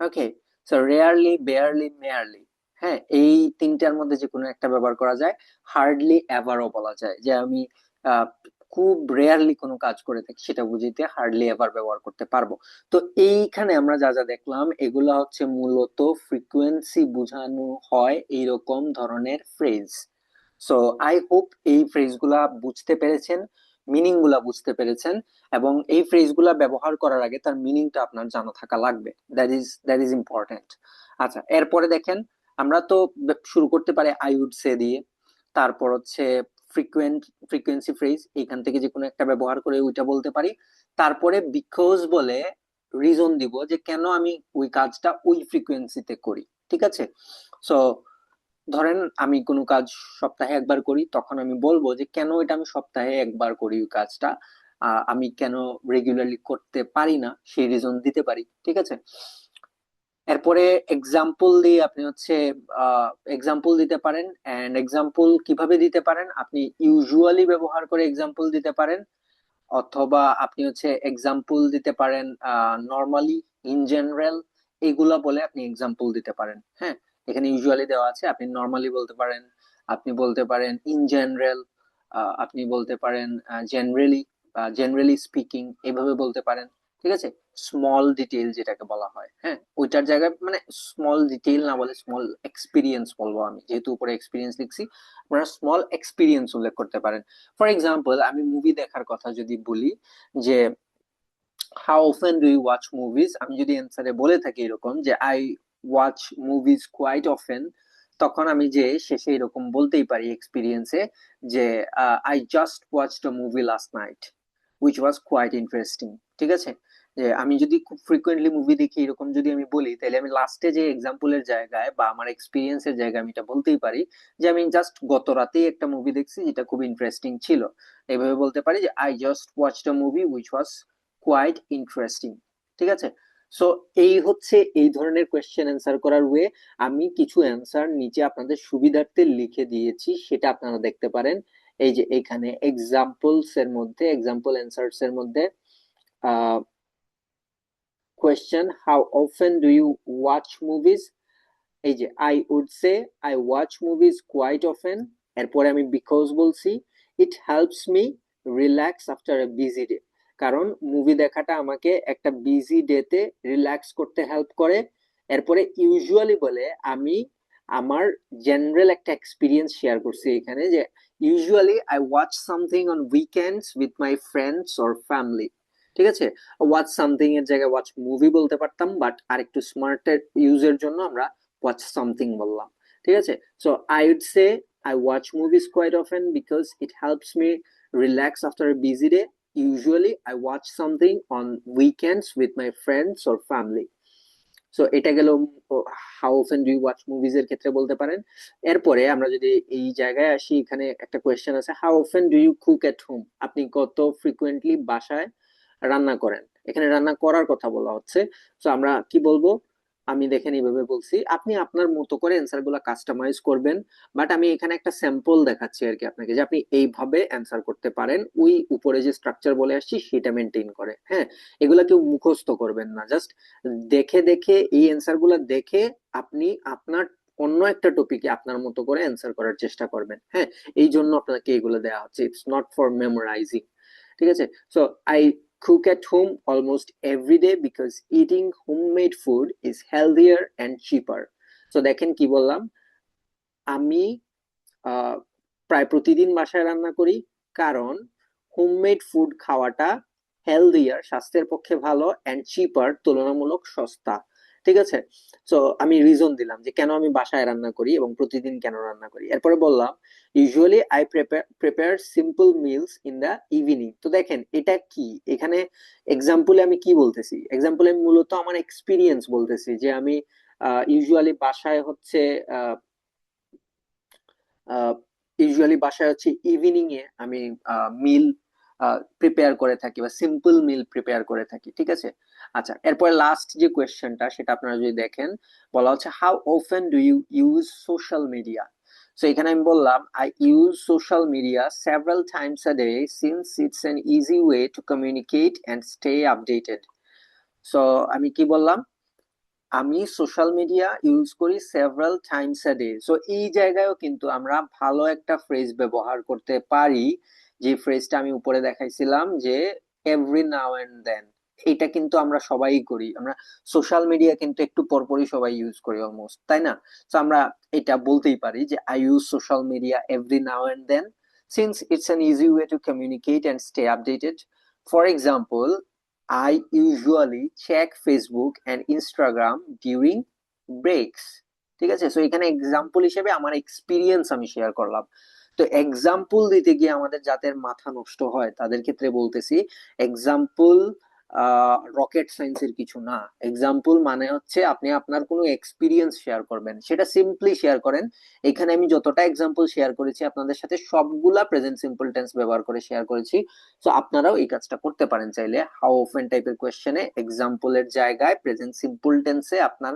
Okay, so rarely, barely, merely, হ্যাঁ, এই তিনটার মধ্যে যে কোনো একটা ব্যবহার করা যায়। হার্ডলি এভারও বলা যায়, যে আমি আহ, খুব রেয়ারলি কোনো কাজ করে থাকি, সেটা বুঝিতে হার্ডলি এভার ব্যবহার করতে পারবো। তো এইখানে আমরা যা যা দেখলাম, এগুলা হচ্ছে মূলত ফ্রিকোয়েন্সি বোঝানো হয় এইরকম ধরনের ফ্রেজ। সো আই হোপ এই ফ্রেজগুলা বুঝতে পেরেছেন, মিনিং গুলা বুঝতে পেরেছেন, এবং এই ফ্রেজগুলা ব্যবহার করার আগে তার মিনিংটা আপনার জানা থাকা লাগবে। That is important. আচ্ছা, এরপরে দেখেন, আমরা তো শুরু করতে পারি আই উড সে দিয়ে, তারপর হচ্ছে ফ্রিকুয়েন্ট ফ্রিকোয়েন্সি ফ্রেজ, এখান থেকে যে কোনো একটা ব্যবহার করে ওইটা বলতে পারি। তারপরে বিকজ বলে রিজন দিব যে কেন আমি ওই কাজটা ওই ফ্রিকোয়েন্সিতে করি। ঠিক আছে? সো ধরেন আমি কোনো কাজ সপ্তাহে একবার করি, তখন আমি বলবো যে কেন এটা আমি সপ্তাহে একবার করি ওই কাজটা, আমি কেন রেগুলারলি করতে পারি না সেই রিজন দিতে পারি। ঠিক আছে? এরপরে এক্সাম্পল দিয়ে আপনি হচ্ছে এক্সাম্পল দিতে পারেন। এন্ড এক্সাম্পল কিভাবে দিতে পারেন, আপনি ইউজুয়ালি ব্যবহার করে এক্সাম্পল দিতে পারেন, অথবা আপনি হচ্ছে এক্সাম্পল দিতে পারেন নর্মালি, ইন জেনারেল, এগুলা বলে আপনি এক্সাম্পল দিতে পারেন। হ্যাঁ, এখানে ইউজুয়ালি দেওয়া আছে, আপনি নর্মালি বলতে পারেন, আপনি বলতে পারেন ইন জেনারেল, আপনি বলতে পারেন জেনারেলি, জেনারেলি স্পিকিং, এভাবে বলতে পারেন। ঠিক আছে? স্মল ডিটেইল যেটাকে বলা হয়, হ্যাঁ, ওইটার জায়গায় মানে স্মল ডিটেইল না বলে স্মল এক্সপিরিয়েন্স বলবো আমি, যেহেতু উপরে এক্সপিরিয়েন্স লিখছি। আপনারা স্মল এক্সপিরিয়েন্স উল্লেখ করতে পারেন। ফর এক্সাম্পল, আমি মুভি দেখার কথা যদি বলি, যে how often do you watch movies, আমি যদি অ্যান্সারে বলে থাকি এরকম যে I watch movies quite often, তখন আমি যে শেষে এরকম বলতেই পারি এক্সপিরিয়েন্সে যে I just watched a movie last night which was quite interesting. ঠিক আছে? যে আমি যদি খুব ফ্রিকোয়েন্টলি মুভি দেখি এরকম যদি আমি বলি, তাহলে আমি লাস্টে যে এক্সাম্পলের জায়গায় বা আমার এক্সপিরিয়েন্সের জায়গায় আমি এটা বলতেই পারি যে আমি জাস্ট গত রাতেই একটা মুভি দেখছি যেটা খুব ইন্টারেস্টিং ছিল। এইভাবে বলতে পারি যে I just watched a movie which was quite interesting. ঠিক আছে? সো এই হচ্ছে এই ধরনের কোয়েশ্চেন অ্যান্সার করার ওয়ে। আমি কিছু অ্যান্সার নিচে আপনাদের সুবিধার্থে লিখে দিয়েছি, সেটা আপনারা দেখতে পারেন। এই যে এখানে এক্সাম্পলস এর মধ্যে, এক্সাম্পল অ্যান্সার্স এর মধ্যে question, how often do you watch movies, এই যে I would say I watch movies quite often, এরপরে আমি বিকজ বলছি, it helps me relax after a busy day, কারণ মুভি দেখাটা আমাকে একটা বিজি ডেতে রিল্যাক্স করতে হেল্প করে। এরপরে ইউজুয়ালি বলে আমি আমার জেনারেল একটা এক্সপিরিয়েন্স শেয়ার করছি এখানে, যে usually I watch something on weekends with my friends or family. ঠিক আছে? ওয়াচ সামথিং এর জায়গায় ওয়াচ মুভি বলতে পারতাম, বাট আর একটু স্মার্টের ইউজের জন্য আমরা watch something বললাম। ঠিক আছে? So I would say I watch movies quite often because it helps me relax after a busy day. Usually I watch something on weekends with my friends or family. So এটা গেল how often do you watch movies এর ক্ষেত্রে বলতে পারেন। এরপরে আমরা যদি এই জায়গায় আসি, এখানে একটা কোয়েশ্চেন আছে, how often do you cook at home, আপনি কত ফ্রিকুয়েন্টলি বাসায় রান্না করেন। এখানে রান্না করার কথা বলা হচ্ছে। তো আমরা কি বলবো, আমি দেখেন এইভাবে বলছি, আপনি আপনার মতো করে অ্যান্সার গুলা কাস্টমাইজ করবেন। বাট আমি এখানে একটা স্যাম্পল দেখাচ্ছি আর কি আপনাকে, যে আপনি এইভাবে অ্যান্সার করতে পারেন ওই উপরে যে স্ট্রাকচার বলে আসছি সেটা মেনটেন করে। হ্যাঁ, এগুলা কেউ মুখস্থ করবেন না, জাস্ট দেখে দেখে এই অ্যান্সার গুলা দেখে আপনি আপনার অন্য একটা টপিকে আপনার মতো করে অ্যান্সার করার চেষ্টা করবেন। হ্যাঁ, এই জন্য আপনাকে এগুলো দেওয়া হচ্ছে, ইটস নট ফর মেমোরাইজিং। ঠিক আছে? So I cook at home almost every day because eating homemade food is healthier and cheaper. So দেখেন কি বললাম, আমি প্রায় প্রতিদিন বাসায় রান্না করি, কারণ হোমমেড ফুড খাওয়াটা হেলদিয়ার, স্বাস্থ্যের পক্ষে ভালো, এন্ড চিপার, তুলনামূলক সস্তা। ঠিক আছে? সো আমি রিজন দিলাম যে কেন আমি বাসায় রান্না করি এবং প্রতিদিন কেন রান্না করি। এরপরে বললাম usually I prepare simple meals in the evening. তো দেখেন এটা কি, এখানে এক্সাম্পলে আমি কি বলতেছি, এক্সাম্পলে মূলত আমার এক্সপিরিয়েন্স বলতেছি, যে আমি ইউজুয়ালি বাসায় হচ্ছে ইউজুয়ালি বাসায় হচ্ছে ইভিনিং এ আমি মিল প্রিপেয়ার করে থাকি বা সিম্পল মিল প্রিপেয়ার করে থাকি। ঠিক আছে? আচ্ছা, এরপরে লাস্ট যে কোয়েশ্চেনটা সেটা আপনারা যদি দেখেন, বলা হচ্ছে how often do you use social media. So এখানে আমি বললাম I use social media several times a day since it's an easy way to communicate and stay updated. So আমি কি বললাম, আমি সোশ্যাল মিডিয়া ইউজ করি several times a day. So এই জায়গায়ও কিন্তু আমরা ভালো একটা ফ্রেজ ব্যবহার করতে পারি, যে ফ্রেজটা আমি উপরে দেখাইছিলাম, যে এভরি নাও এন্ড দেন। এটা কিন্তু আমরা সবাই করি, আমরা সোশ্যাল মিডিয়া কিন্তু একটু পরপরই সবাই ইউজ করি অলমোস্ট, তাই না? তো আমরা এটা বলতেই পারি যে I use social media every now and then, since it's an easy way to communicate and stay updated. For example, I usually check Facebook and Instagram during breaks. ঠিক আছে, সো এখানে এক্সাম্পল হিসেবে আমার এক্সপিরিয়েন্স আমি share করলাম। তো example দিতে গিয়ে আমাদের যাদের মাথা নষ্ট হয় তাদের ক্ষেত্রে বলতেছি, এক্সাম্পল রকেট সায়েন্সের কিছু না। এক্সাম্পল মানে হচ্ছে আপনি আপনার কোনো এক্সপিরিয়েন্স শেয়ার করবেন, সেটা সিম্পলি শেয়ার করেন। এখানে আমি যতটা এক্সাম্পল শেয়ার করেছি আপনাদের সাথে সবগুলা প্রেজেন্ট সিম্পল টেন্স ব্যবহার করে শেয়ার করেছি। তো আপনারাও এই কাজটা করতে পারেন চাইলে, হাউ অফেন টাইপের কোয়েশ্চেনে এক্সাম্পলের জায়গায় প্রেজেন্ট সিম্পল টেন্সে আপনার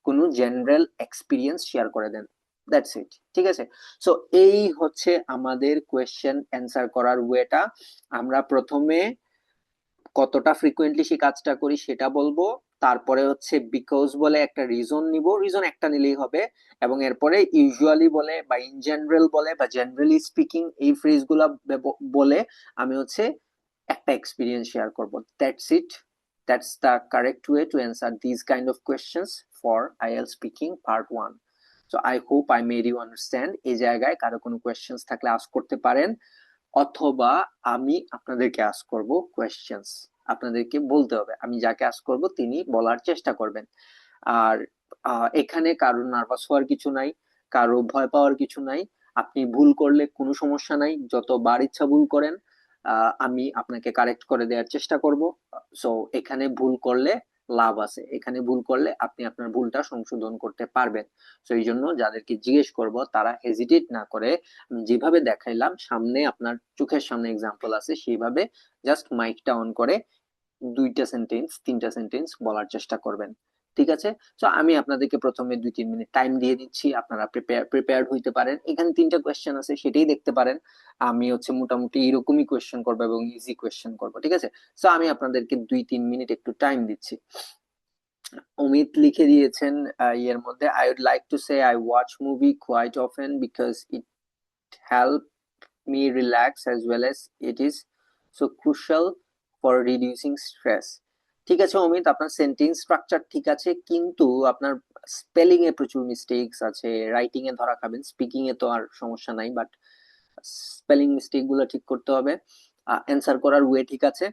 কোনো জেনারেল এক্সপিরিয়েন্স শেয়ার করে দেন। দ্যাটস ইট, ঠিক আছে? সো এই হচ্ছে আমাদের কোয়েশ্চেন অ্যান্সার করার ওয়েটা। আমরা প্রথমে কতটা ফ্রিকোয়েন্টলি সেই কাজটা করি সেটা বলবো, তারপরে হচ্ছে বিকজ বলে একটা রিজন নিব, রিজন একটা নিলেই হবে, এবং এরপরে ইউজুয়ালি বলে বা ইন জেনারেল বলে বা জেনারেলি স্পিকিং এই ফ্রেজগুলো বলে আমি হচ্ছে একটা এক্সপিরিয়েন্স শেয়ার করব। That's it, that's the correct way to answer this kind of questions for আইএল speaking part 1। So I hope I made you understand. এই জায়গায় কারো কোনো কোয়েশ্চেন্স থাকলে আস্ক করতে পারেন, অথবা আমি আপনাদেরকে আস্ক করব কোয়েশ্চেন্স। আপনাদেরকে বলতে হবে, আমি যাকে আস্ক করব তিনি বলার চেষ্টা করবেন। আর এখানে কারো নার্ভাস হওয়ার কিছু নাই, কারো ভয় পাওয়ার কিছু নাই। আপনি ভুল করলে কোনো সমস্যা নাই, যতবার ইচ্ছা ভুল করেন, আমি আপনাকে কারেক্ট করে দেওয়ার চেষ্টা করব। সো এখানে ভুল করলে লাভ আছে, এখানে ভুল করলে আপনি আপনার ভুলটা সংশোধন করতে পারবেন। তো এই জন্য যাদেরকে জিজ্ঞেস করব তারা হেজিটেট না করে আমি যেভাবে দেখাইলাম, সামনে আপনার চোখের সামনে এক্সাম্পল আছে সেইভাবে জাস্ট মাইকটা অন করে 2টা সেন্টেন্স 3টা সেন্টেন্স বলার চেষ্টা করবেন, ঠিক আছে? তো আমি আপনাদেরকে প্রথমে 2-3 মিনিট টাইম দিয়ে দিচ্ছি, আপনারা প্রিপেয়ার্ড হইতে পারেন। এখানে 3টা কোয়েশ্চেন আছে, সেটাই দেখতে পারেন। আমি হচ্ছে মোটামুটি এরকমই কোয়েশ্চেন করবো এবং ইজি কোয়েশ্চেন করবো, ঠিক আছে? তো আমি আপনাদেরকে 2-3 মিনিট একটু টাইম দিচ্ছি। অমিত লিখে দিয়েছেন ইয়ের মধ্যে, I would like to say I watch movie quite often because it help me relax as well as it is so crucial for reducing stress। ঠিক আছে অমিত, আপনার সেন্টেন্স স্ট্রাকচার ঠিক আছে, কিন্তু আপনার স্পেলিং এ প্রচুর মিস্টেকস আছে, রাইটিং এ ধরা খাবেন, স্পিকিং এ তো আর সমস্যা নাই, বাট স্পেলিং মিস্টেক গুলো ঠিক করতে হবে। অ্যান্সার করার ওয়ে ঠিক আছে,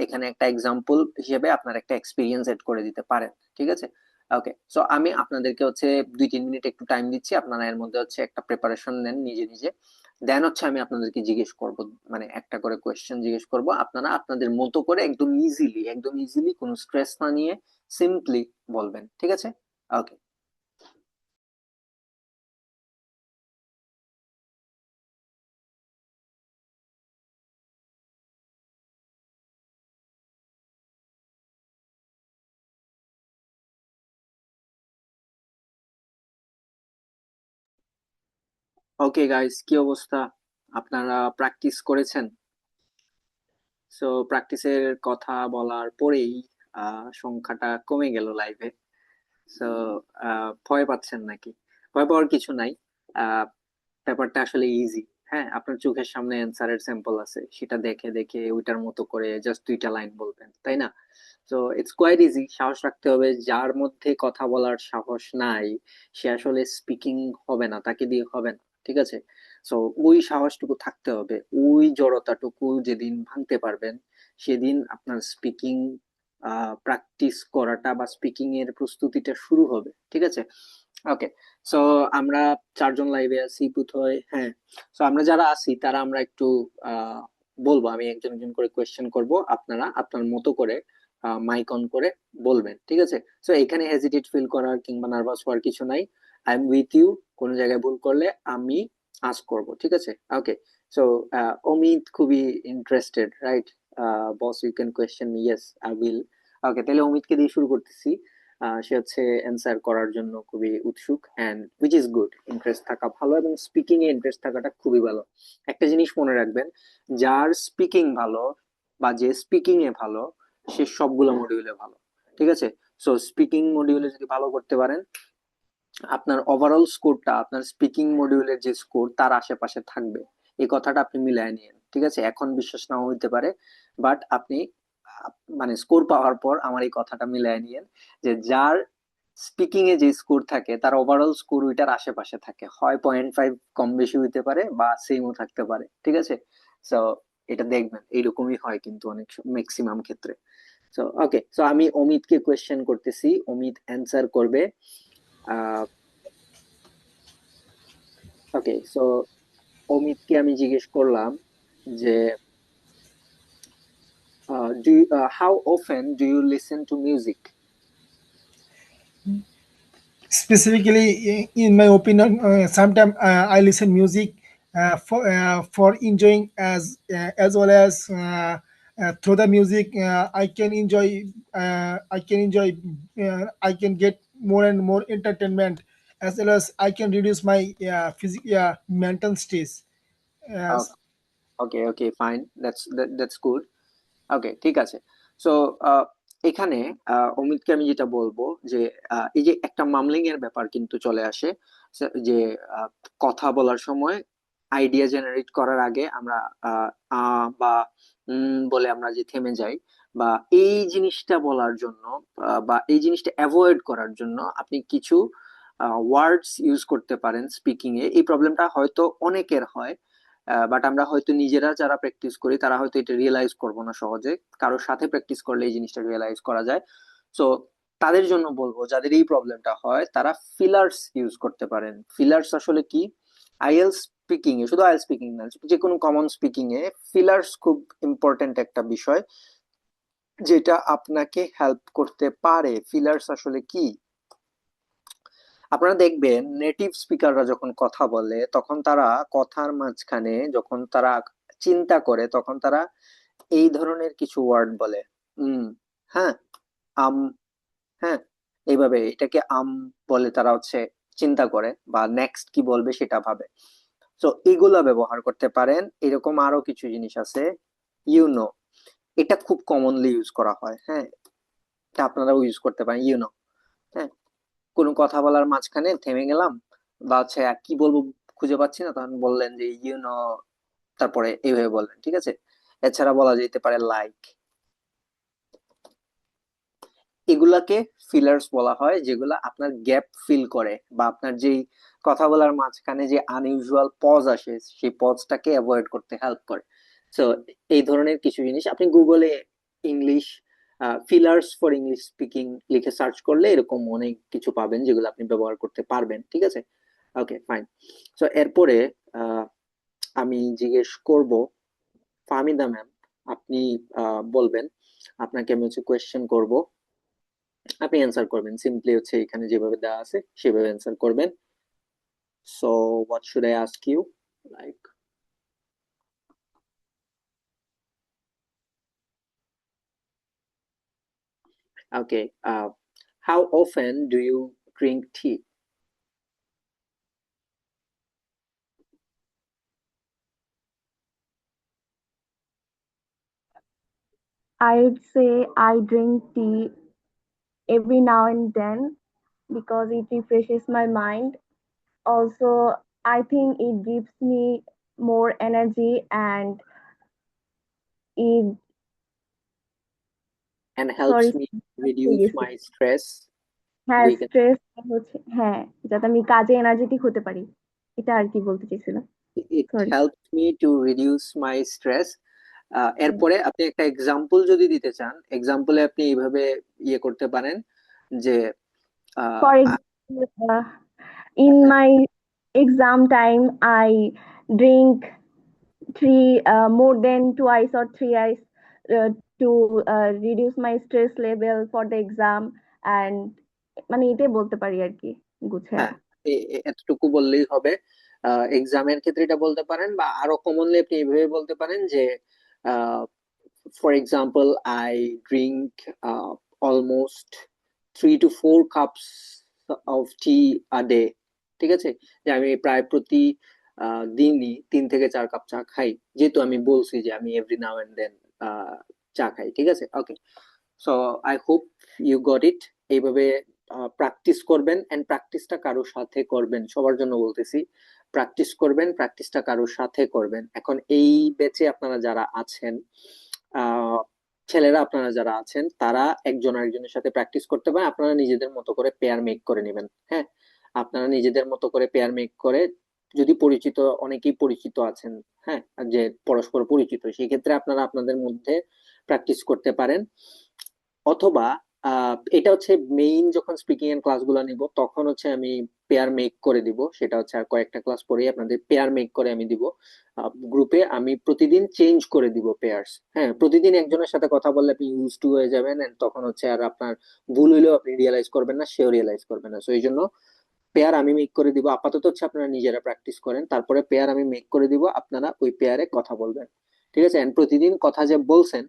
এখানে একটা এক্সাম্পল হিসেবে আপনার একটা এক্সপিরিয়েন্স এড করে দিতে পারেন, ঠিক আছে? ওকে, সো আমি আপনাদেরকে হচ্ছে 2-3 মিনিট একটু টাইম দিচ্ছি, আপনারা এর মধ্যে হচ্ছে একটা প্রিপারেশন নেন নিজে নিজে। দেন হচ্ছে আমি আপনাদেরকে জিজ্ঞেস করব, মানে একটা করে কোয়েশ্চেন জিজ্ঞেস করব, আপনারা আপনাদের মতো করে একদম ইজিলি কোনো স্ট্রেস না নিয়ে সিম্পলি বলবেন, ঠিক আছে? ওকে। ওকে গাইস, কি অবস্থা? আপনারা প্র্যাকটিস করেছেন? সো প্র্যাকটিসের কথা বলার পরেই সংখ্যাটা কমে গেল লাইভে। সো ভয় পাচ্ছেন নাকি? ভয় পাওয়ার কিছু নাই। আহ, ব্যাপারটা আসলে ইজি। হ্যাঁ, আপনার চোখের সামনে অ্যান্সারের স্যাম্পল আছে, সেটা দেখে দেখে ওইটার মতো করে জাস্ট 2টা লাইন বলবেন, তাই না? তো ইটস কোয়াইট ইজি। সাহস রাখতে হবে, যার মধ্যে কথা বলার সাহস নাই সে আসলে স্পিকিং হবে না, তাকে দিয়ে হবে না, ঠিক আছে? সো ওই সাহসটুকু থাকতে হবে, ওই জড়তাটুকু যেদিন ভাঙতে পারবেন সেদিন আপনার স্পিকিং প্র্যাকটিস করাটা বা স্পিকিং এর প্রস্তুতিটা শুরু হবে, ঠিক আছে? ওকে, সো আমরা 4জন লাইভে আছি বুথহয়, হ্যাঁ। সো আমরা যারা আছি তারা আমরা একটু বলবো, আমি একজন একজন করে কোয়েশ্চেন করব, আপনারা আপনার মতো করে মাইক অন করে বলবেন, ঠিক আছে? সো এখানে হেজিটেট ফিল করার কিংবা নার্ভাস হওয়ার কিছু নাই। আই এম উইথ ইউ, কোনো জায়গায় ভুল করলে আমি আস্ক করব, ঠিক আছে? ওকে, সো অমিত খুবই interested, right? Boss, you can question me. Yes, I will. Okay, তাহলে অমিতকে দিয়ে শুরু করতেছি। সে হচ্ছে অ্যান্সার করার জন্য খুবই উৎসুক, and which is good. Interest থাকা ভালো এবং স্পিকিং এ ইন্টারেস্ট থাকাটা খুবই ভালো। একটা জিনিস মনে রাখবেন, যার স্পিকিং ভালো বা যে স্পিকিং এ ভালো সে সবগুলো মডিউলে ভালো, ঠিক আছে? সো স্পিকিং মডিউলে যদি ভালো করতে পারেন, আপনার ওভারঅল স্কোরটা আপনার স্পিকিং মডিউলের যে স্কোর তার আশেপাশে থাকবে। এই কথাটা আপনি মিলায় নিন, ঠিক আছে? এখন বিশ্বাস নাও হইতে পারে, বাট আপনি মানে স্কোর পাওয়ার পর আমার এই কথাটা মিলায় নিন, যে যার স্পিকিং এ যে স্কোর থাকে তার ওভারঅল স্কোর ওইটার আশেপাশে থাকে, হয় 0.5 কম বেশি হইতে পারে বা সেমও থাকতে পারে, ঠিক আছে? সো এটা দেখবেন এইরকমই হয় কিন্তু অনেক ম্যাক্সিমাম ক্ষেত্রে। সো ওকে, সো আমি অমিতকে কোয়েশ্চেন করতেছি, অমিত অ্যান্সার করবে। ওকে, সো অমিতকে আমি জিজ্ঞেস করলাম যে how often do you listen to music? Specifically, in my opinion, sometimes I listen music for enjoying as well as through the music I can get more and more entertainment, as well as I can reduce my mental stress. Yes. Okay okay fine, that's good. Okay, ঠিক আছে। So এখানে অমিতকে আমি যেটা বলবো যে এই যে একটা মামলিং এর ব্যাপার কিন্তু চলে আসে, যে আহ, কথা বলার সময় আইডিয়া জেনারেট করার আগে আমরা বা বলে আমরা যে থেমে যাই, বা এই জিনিসটা বলার জন্য বা এই জিনিসটা অ্যাভয়েড করার জন্য আপনি কিছু ওয়ার্ডস ইউজ করতে পারেন স্পিকিং এ। এই প্রবলেমটা হয়তো অনেকের হয়, বাট আমরা হয়তো নিজেরা যারা প্র্যাকটিস করি তারা হয়তো এটা রিয়েলাইজ করবো না সহজে, কারোর সাথে প্র্যাকটিস করলে এই জিনিসটা রিয়েলাইজ করা যায়। সো তাদের জন্য বলবো, যাদের এই প্রবলেমটা হয় তারা ফিলার্স ইউজ করতে পারেন। ফিলার্স আসলে কি? আইএলস স্পিকিং এ, শুধু আইএলস স্পিকিং না, যে কোনো কমন স্পিকিং এ ফিলার্স খুব ইম্পর্টেন্ট একটা বিষয়, যেটা আপনাকে হেল্প করতে পারে। ফিলার্স আসলে কি? আপনারা দেখবেন নেটিভ স্পিকাররা যখন কথা বলে তখন তারা কথার মাঝখানে যখন তারা চিন্তা করে তখন তারা এই ধরনের কিছু ওয়ার্ড বলে। উম, হ্যাঁ, আম, হ্যাঁ, এইভাবে এটাকে বলে তারা হচ্ছে চিন্তা করে বা নেক্সট কি বলবে সেটা ভাবে। তো এগুলা ব্যবহার করতে পারেন। এরকম আরো কিছু জিনিস আছে, ইউনো, এটা খুব কমনলি ইউজ করা হয়। হ্যাঁ, এটা আপনারাও ইউজ করতে পারেন, ইউনো। হ্যাঁ, কোনো কথা বলার মাঝখানে থেমে গেলাম বা হচ্ছে কি বলবো খুঁজে পাচ্ছি না, তখন বললেন যে তারপরে এইভাবে বললেন, ঠিক আছে? এছাড়া বলা যেতে পারে লাইক। এগুলাকে ফিলার্স বলা হয়, যেগুলা আপনার গ্যাপ ফিল করে বা আপনার যেই কথা বলার মাঝখানে যে আনইউজুয়াল পজ আসে সেই পজটাকে অ্যাভয়েড করতে হেল্প করে। তো এই ধরনের কিছু জিনিস আপনি গুগলে English fillers for English speaking লিখে সার্চ করলে এরকম অনেক কিছু পাবেন যেগুলো আপনি ব্যবহার করতে পারবেন, ঠিক আছে? Okay fine. সো এরপরে আহ, আমি জিজ্ঞেস করব ফাহমিদা ম্যাম, আপনি বলবেন, আপনাকে আমি হচ্ছে কোয়েশ্চেন করব, আপনি অ্যান্সার করবেন সিম্পলি, হচ্ছে এখানে যেভাবে দেওয়া আছে সেভাবে অ্যান্সার করবেন। So what should I ask you, like, okay, how often do you drink tea? I would say I drink tea every now and then because it refreshes my mind. Also, I think it gives me more energy and it And helps sorry me reduce my stress. হ্যাঁ We can, stress হচ্ছে হ্যাঁ যাতে আমি কাজে energetic হতে পারি এটা আর কি বলতে চাইছিলাম it sorry helps me to reduce my stress. এরপরে আপনি একটা এক্সাম্পল যদি দিতে চান, এক্সাম্পলে আপনি এইভাবে ইয়ে করতে পারেন যে ah, for a- example in my exam time I drink more than twice or thrice to reduce my stress level for the exam and মানে এটাই বলতে পারি আর কি গুছায়া হ্যাঁ, এতটুকু বললেই হবে। এক্সামের ক্ষেত্রে এটা বলতে পারেন, বা আরো কমনলি আপনি এইভাবে বলতে পারেন যে for example I drink almost 3 to 4 cups of T a day, ঠিক আছে? যে আমি প্রায় প্রতি দিনই 3 থেকে 4 কাপ চা খাই, যেহেতু আমি বলছি যে আমি এভরি নাও এন্ড দেন চা খাই, ঠিক আছে? Okay, so I hope you got it. এইভাবে প্র্যাকটিস করবেন, এন্ড প্র্যাকটিসটা কারোর সাথে করবেন, সবার জন্য বলতেছি, প্র্যাকটিস করবেন, প্র্যাকটিসটা কারোর সাথে করবেন। এখন এই ব্যাচে আপনারা যারা আছেন, আহ ছেলেরা আপনারা যারা আছেন, তারা একজন আরেকজনের সাথে প্র্যাকটিস করতে পারেন, আপনারা নিজেদের মতো করে পেয়ার মেক করে নেবেন। হ্যাঁ, আপনারা নিজেদের মতো করে পেয়ার মেক করে, যদি পরিচিত, অনেকেই পরিচিত আছেন, হ্যাঁ, যে পরস্পর পরিচিত, সেই ক্ষেত্রে আপনারা আপনাদের মধ্যে প্র্যাকটিস করতে পারেন। অথবা এটা হচ্ছে মেইন, যখন স্পিকিং এর ক্লাসগুলো নিব তখন হচ্ছে আমি পেয়ার মেক করে দিব, সেটা হচ্ছে আর কয়েকটা ক্লাস পরেই আপনাদের পেয়ার মেক করে আমি দিব গ্রুপে। আমি প্রতিদিন চেঞ্জ করে দিব পেয়ার্স। হ্যাঁ, প্রতিদিন একজনের সাথে কথা বললে আপনি ইউজ টু হয়ে যাবেন, and তখন হচ্ছে আর আপনার ভুল হইলেও আপনি রিয়েলাইজ করবেন না, সেও রিয়েলাইজ করবে না। সো এই জন্য পেয়ার আমি মেক করে দিব। আপাতত হচ্ছে আপনারা নিজেরা প্র্যাকটিস করেন, তারপরে পেয়ার আমি মেক করে দিব, আপনারা ওই পেয়ারে কথা বলবেন। ঠিক আছে? এন্ড প্রতিদিন কথা যে বলছেন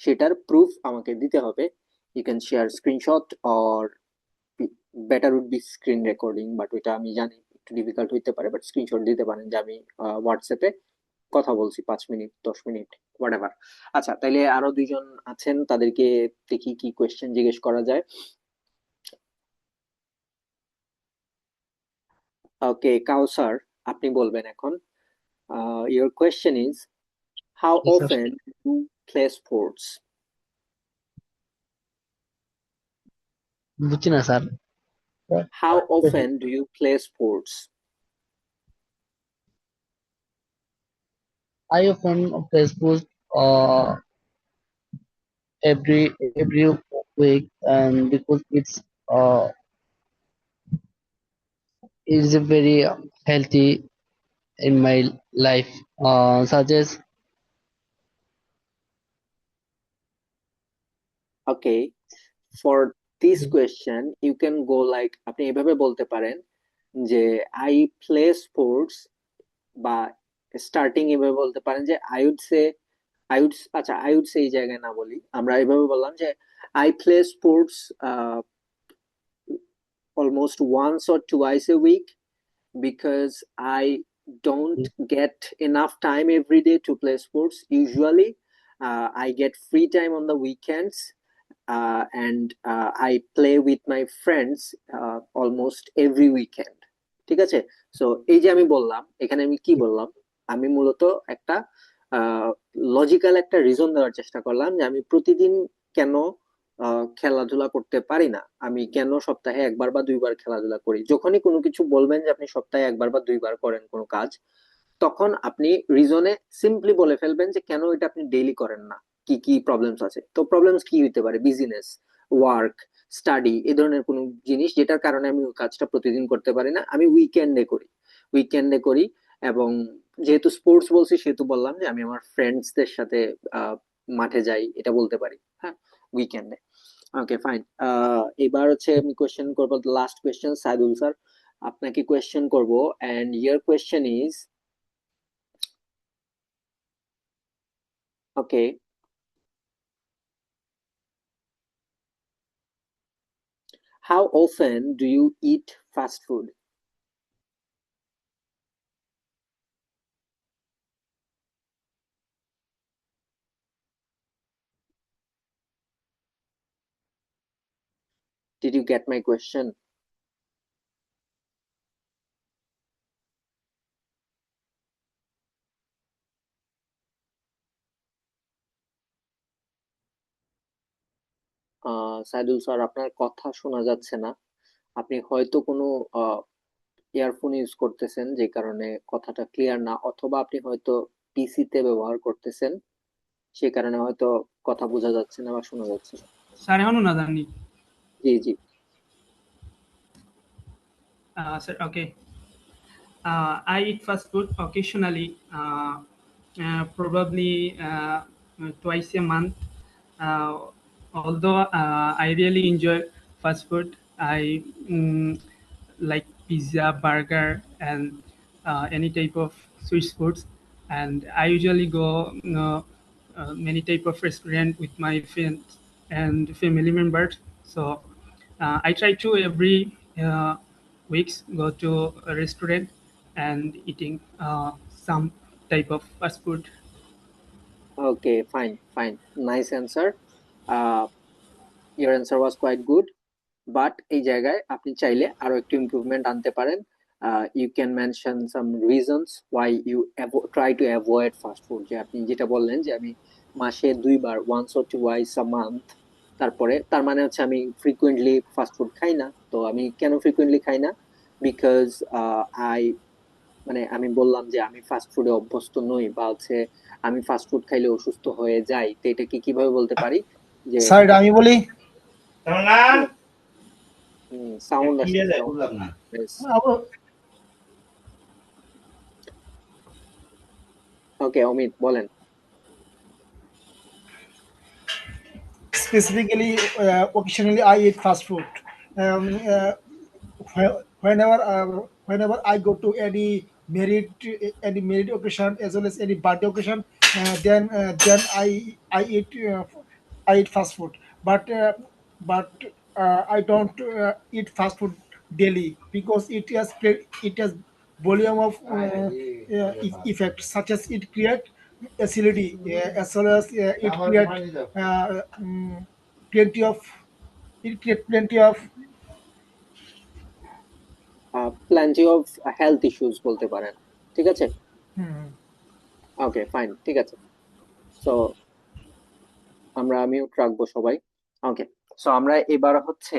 সেটার প্রুফ আমাকে দিতে হবে। You can share screenshot, or better would be screen recording, but ওইটা আমি জানি একটু ডিফিকাল্ট হইতে পারে, বাট স্ক্রিনশট দিতে পারেন যে আমি হোয়াটসঅ্যাপে কথা বলছি 5 মিনিট 10 মিনিট, হোয়াটএভার। আচ্ছা, তাইলে আরো দুইজন আছেন, তাদেরকে দেখি কি কোয়েশ্চেন জিজ্ঞেস করা যায়। ওকে, কাউসার, আপনি বলবেন এখন। Your question is, how Yes, sir. often do you play sports? বুঝছি না sir. How often do you play sports? I often Facebook uh, every week, and because it's a very healthy in my life. Such as Okay, for this question you can go like, আপনি এভাবে বলতে পারেন যে I play sports, বা starting এভাবে বলতে পারেন যে আচ্ছা, I would say এই জায়গায় না বলি, আমরা এভাবে বললাম যে I play sports almost once or twice a week, because I don't get enough time every day to play sports. Usually, I get free time on the weekends, and I play with my friends almost every weekend. ঠিক আছে? So এই যে আমি বললাম, এখানে আমি কি বললাম, আমি মূলত একটা লজিক্যাল একটা রিজন দেওয়ার চেষ্টা করলাম যে আমি প্রতিদিন কেন খেলাধুলা করতে পারি না, আমি কেন সপ্তাহে একবার বা দুইবার খেলাধুলা করি। যখনই কোনো কিছু বলবেন যে আপনি সপ্তাহে একবার বা দুইবার করেন কোনো কাজ, তখন আপনি রিজনে সিম্পলি বলে ফেলবেন যে কেন এটা আপনি ডেইলি করেন না, কি কি প্রবলেমস আছে। তো প্রবলেমস কি হইতে পারে? বিজনেস, ওয়ার্ক, স্টাডি, এই ধরনের কোনো জিনিস যেটার কারণে আমি ওই কাজটা প্রতিদিন করতে পারি না, আমি উইকেন্ডে করি। এবং যেহেতু স্পোর্টস বলছি সেহেতু বললাম যে আমি আমার ফ্রেন্ডসদের সাথে মাঠে যাই, এটা বলতে পারি, হ্যাঁ, উইকেন্ডে। Okay, fine. এবার হচ্ছে আমি কোয়েশ্চেন করবো, লাস্ট কোয়েশ্চেন, সাইদুল স্যার আপনাকে কোয়েশ্চেন করবো, and your question is, okay, how often do you eat fast food? Did you get my question? Saidul sir, আপনার কথা শোনা যাচ্ছে না। আপনি হয়তো কোনো ইয়ারফোন ইউজ করতেছেন, যে কারণে কথাটা ক্লিয়ার না, অথবা আপনি হয়তো পিসিতে ব্যবহার করতেছেন, সে কারণে হয়তো কথা বোঝা যাচ্ছে না বা শোনা যাচ্ছে না। স্যার এখনো না জানি। জি জি। Sir, okay. I eat fast food occasionally, probably twice a month. Uh, Although I really enjoy fast food, I like pizza, burger, and any type of sweet foods. And I usually go many type of restaurant with my friends and family members. So I try to every weeks go to a restaurant and eating some type of fast food. Okay, fine, fine. Nice answer. Uh, your answer was quite good. But এই জায়গায় আপনি চাইলে আরো একটু improvement আনতে পারেন। You can mention some reasons why you try to avoid fast food, যে আপনি যেটা বললেন যে আমি মাসে 2 বার, once or twice a month, তারপরে তার মানে হচ্ছে আমি ফ্রিকুয়েন্টলি ফাস্ট ফুড খাই না। তো আমি কেন ফ্রিকুয়েন্টলি খাই না? বিকজ আই মানে আমি বললাম যে আমি ফাস্ট ফুডে অভ্যস্ত নই, বা হচ্ছে আমি ফাস্ট ফুড খাইলে অসুস্থ হয়ে যাই। তো এটা কি কিভাবে বলতে পারি যে স্যার এটা আমি বলি। সাউন্ড আসছে? ওকে, অমিত বলেন। Specifically, occasionally I eat fast food. Whenever I go to any married occasion as well as any birthday occasion, then I eat fast food. But I don't eat fast food daily because it has volume of effect, such as it create acidity, as well as it create plenty of plenty of health issues বলতে পারেন, ঠিক আছে? hmm, ওকে, fine, ঠিক আছে। So আমরা mute রাখবো সবাই। ওকে, so আমরা এবার হচ্ছে